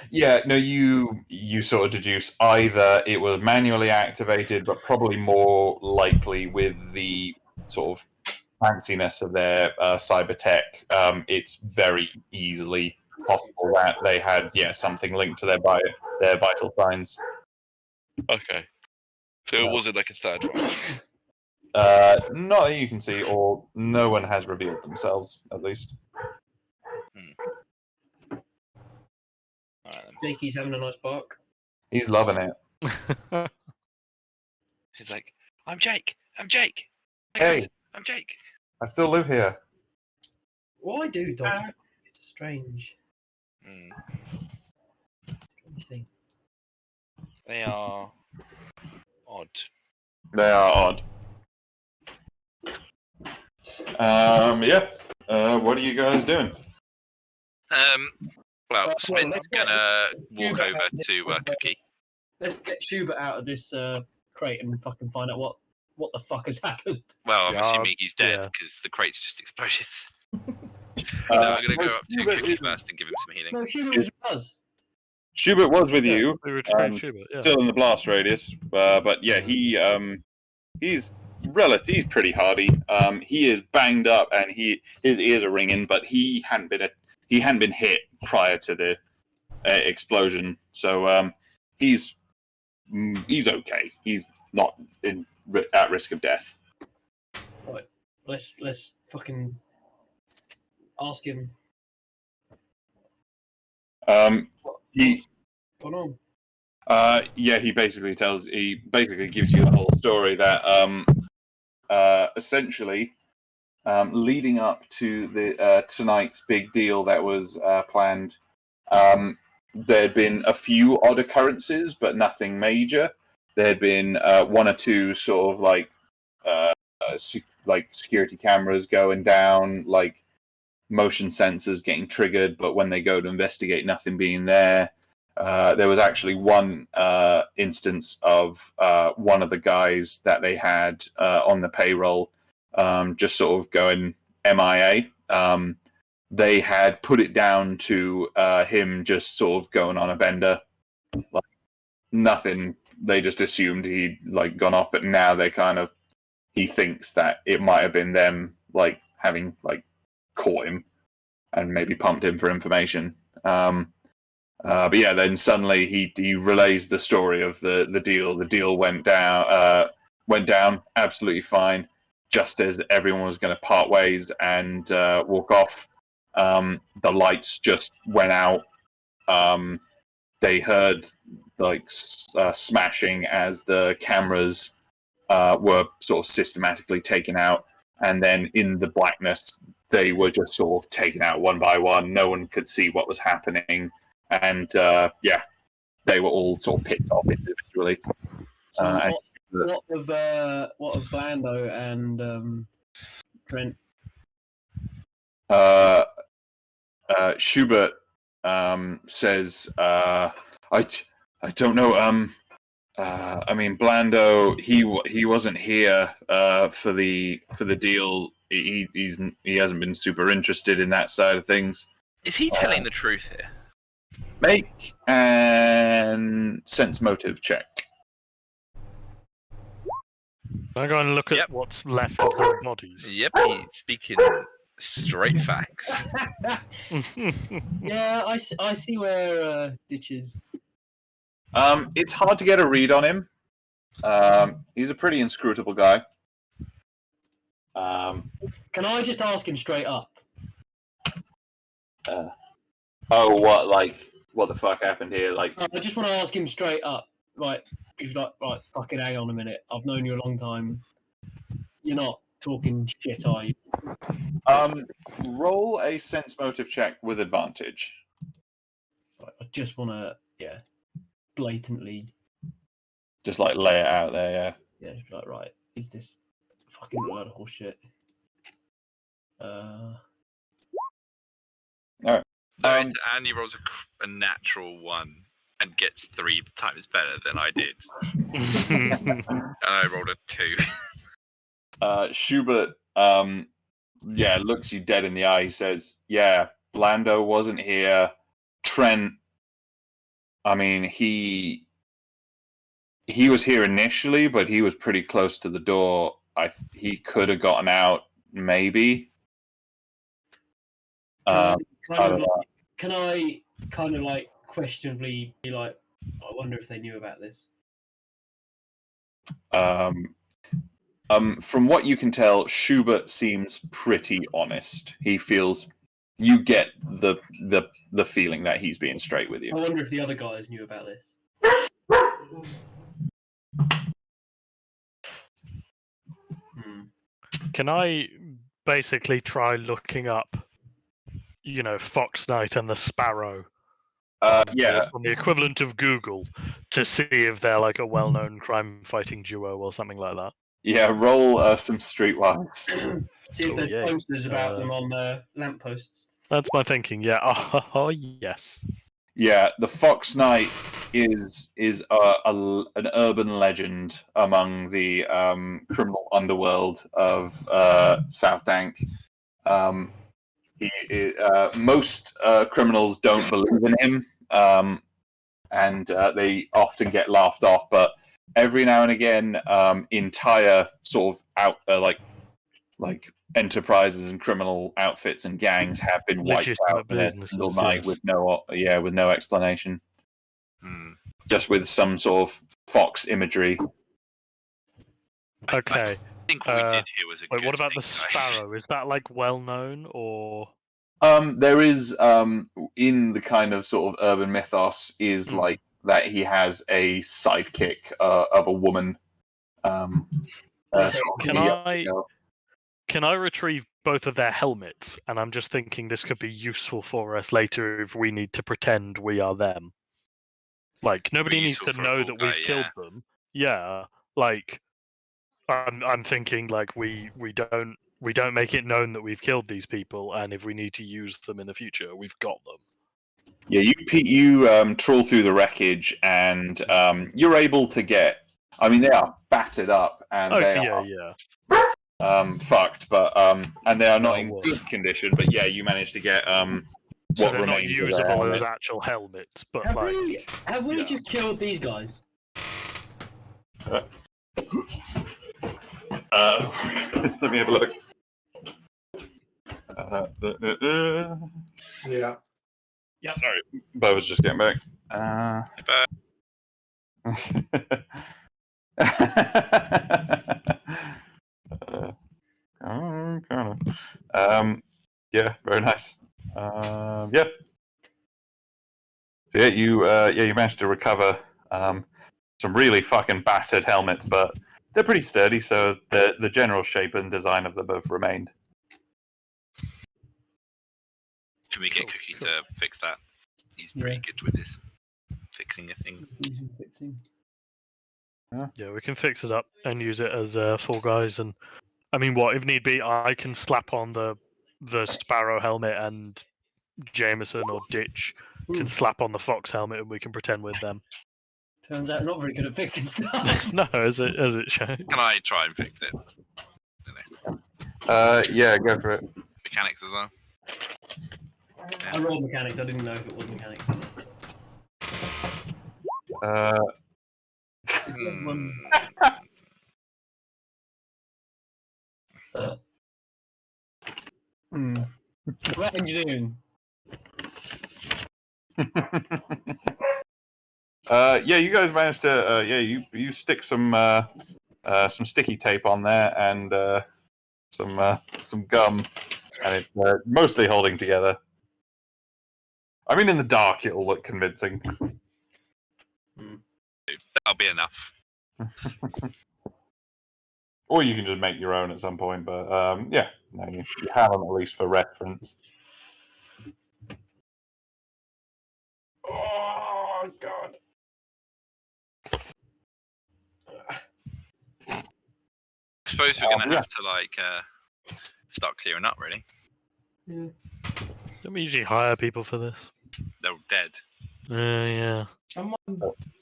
You sort of deduce either it was manually activated, but probably more likely with the sort of fanciness of their cyber tech. It's very easily possible that they had something linked to their vital signs. Okay. So it wasn't like a third one. Not that you can see, or no one has revealed themselves, at least. Jakey's having a nice bark. He's loving it. He's like, I'm Jake. Hey, Hey. guys, I'm Jake. I still live here. Why do dogs? It's a strange thing. They are odd. They are odd. What are you guys doing? Well, Spin's let's gonna walk Schubert over to Cookie. Let's get Schubert out of this crate and fucking find out what the fuck has happened. Well, I'm Yeah, assuming he's dead yeah. because the crate's just exploded. I'm gonna go up to Cookie first and give him some healing. No, Schubert was with us. Schubert was with you, We retrieved Schubert, yeah. still in the blast radius, but yeah, he's pretty hardy. He is banged up and his ears are ringing, but he hadn't been hit prior to the explosion, so he's okay. He's not at risk of death. Right, let's fucking ask him. He Gone on. he basically gives you the whole story that essentially leading up to the tonight's big deal that was planned, there'd been a few odd occurrences, but nothing major. There'd been one or two sort of security cameras going down, like motion sensors getting triggered, but when they go to investigate, nothing being there. There was actually one instance of one of the guys that they had on the payroll just sort of going MIA. They had put it down to him just sort of going on a bender. Like, nothing. They just assumed he'd gone off, but now he thinks that it might have been them having caught him and maybe pumped him for information. But yeah, then suddenly he relays the story of the deal. The deal went down absolutely fine, just as everyone was going to part ways and walk off. The lights just went out. They heard smashing as the cameras were sort of systematically taken out, and then in the blackness, they were just sort of taken out one by one. No one could see what was happening. And they were all sort of picked off individually. So what of Blando and Trent? Schubert says, "I don't know. I mean, Blando, he wasn't here for the deal. He hasn't been super interested in that side of things. Is he telling the truth here? Make an sense motive check. I'm going to look at what's left of their bodies. Yep, he's speaking straight facts. Yeah, I see where Ditch is. It's hard to get a read on him. He's a pretty inscrutable guy. Can I just ask him straight up? What the fuck happened here? Like, I just want to ask him straight up. Right, he's like, right, fucking hang on a minute. I've known you a long time. You're not talking shit, are you? roll a sense motive check with advantage. Right, I just want to, blatantly. Just like lay it out there, Yeah, just like, right, is this fucking load of horse shit? Alright. Andy rolls a natural 1 and gets 3 times better than I did. And I rolled a 2. Schubert, looks you dead in the eye. He says, yeah, Blando wasn't here. Trent, I mean, he was here initially, but he was pretty close to the door. He could have gotten out, maybe. Can I kind of like questionably be like, I wonder if they knew about this? From what you can tell, Schubert seems pretty honest. He feels you get the feeling that he's being straight with you. I wonder if the other guys knew about this. Can I basically try looking up, Fox Knight and the Sparrow? On the equivalent of Google to see if they're like a well-known crime-fighting duo or something like that. Yeah, roll some streetwise. See if there's posters about them on lampposts. That's my thinking. Yeah. Oh yes. Yeah, the Fox Knight is an urban legend among the criminal underworld of South Dank. Most criminals don't believe in him, and they often get laughed off. But every now and again, entire sort of like enterprises and criminal outfits and gangs have been wiped out in a single night with no explanation. Just with some sort of Fox imagery. Okay. I think what we did here was a good what about thing, the Sparrow? Is that like well known or? There is in the kind of sort of urban mythos is like that he has a sidekick of a woman. Can I retrieve both of their helmets? And I'm just thinking this could be useful for us later if we need to pretend we are them. Like nobody needs to know that we've killed them. Yeah, like I'm thinking like we don't make it known that we've killed these people, and if we need to use them in the future, we've got them. Yeah, you trawl through the wreckage, and you're able to get. I mean, they are battered up, and they are fucked, but and they are not in good condition. But yeah, you managed to get what remains not usable as actual helmets. But have we just killed these guys? Let me have a look. Yeah. Sorry, Bo was just getting back. Yeah, very nice. Yeah. So you managed to recover some really fucking battered helmets, but they're pretty sturdy, so the general shape and design of them have remained. Can we get Cookie to fix that? He's pretty good with his fixing of things. Yeah, we can fix it up and use it as Fall Guys. And I mean, if need be, I can slap on the Sparrow helmet, and Jameson or Ditch can slap on the Fox helmet, and we can pretend with them. Turns out not very good at fixing stuff. No, as it shows. Can I try and fix it? Yeah, go for it. Mechanics as well. I rolled mechanics. I didn't know if it was mechanics. What engineering? Yeah, you guys managed to. You stick some sticky tape on there and some gum, and it's mostly holding together. I mean, in the dark, it'll look convincing. That'll be enough. Or you can just make your own at some point, but yeah, no, you have them at least for reference. Oh God. I suppose we're gonna have to start clearing up. Really, Don't we usually hire people for this? they're dead. Yeah.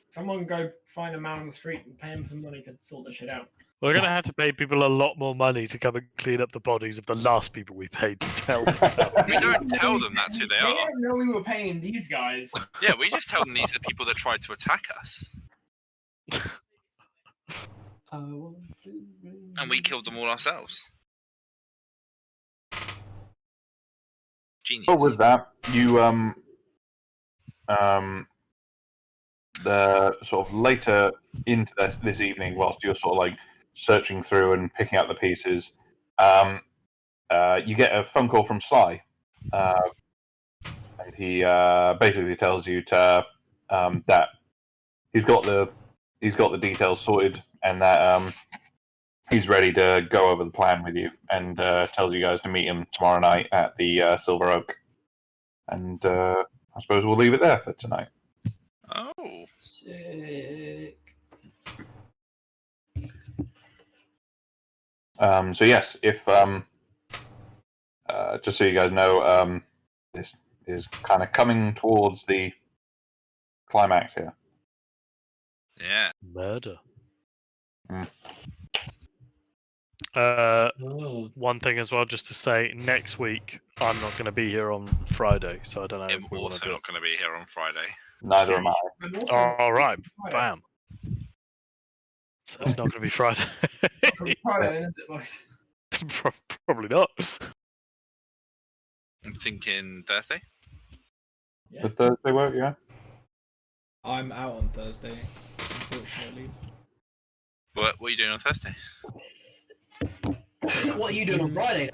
Someone go find a man on the street and pay him some money to sort the shit out. We're gonna have to pay people a lot more money to come and clean up the bodies of the last people we paid to tell them. We don't tell them that's who they They are. don't know we were paying these guys. Yeah, we just tell them these are the people that tried to attack us, and we killed them all ourselves. Genius. But with that, you the sort of later into this evening, whilst you're sort of like searching through and picking up the pieces, you get a phone call from Sly, and he basically tells you to that he's got the details sorted and that he's ready to go over the plan with you, and tells you guys to meet him tomorrow night at the Silver Oak. And I suppose we'll leave it there for tonight. Oh. Sick. So yes, if just so you guys know, this is kind of coming towards the climax here. Yeah. Murder. Mm. One thing as well, just to say, next week I'm not going to be here on Friday, so I don't know. I'm if we want to also do not going to be here on Friday. Neither am I. All right, bam. So it's not going to be Friday. Friday, isn't it, boys? Probably not. I'm thinking Thursday. Yeah. The Thursday work, yeah. I'm out on Thursday, unfortunately. What are you doing on Thursday? What are you doing on Friday,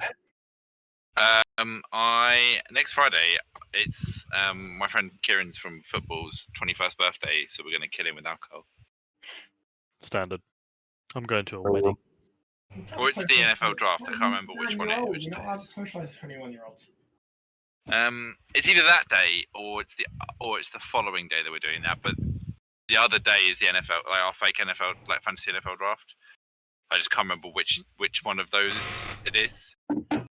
Dan? Next Friday it's my friend Kieran's from football's 21st birthday, so we're going to kill him with alcohol. Standard. I'm going to a wedding. Or it's the NFL draft. I can't remember which one it is. You're not allowed to socialise with 21-year-olds. It's either that day or it's the following day that we're doing that. But the other day is the NFL, like our fake NFL, like fantasy NFL draft. I just can't remember which one of those it is.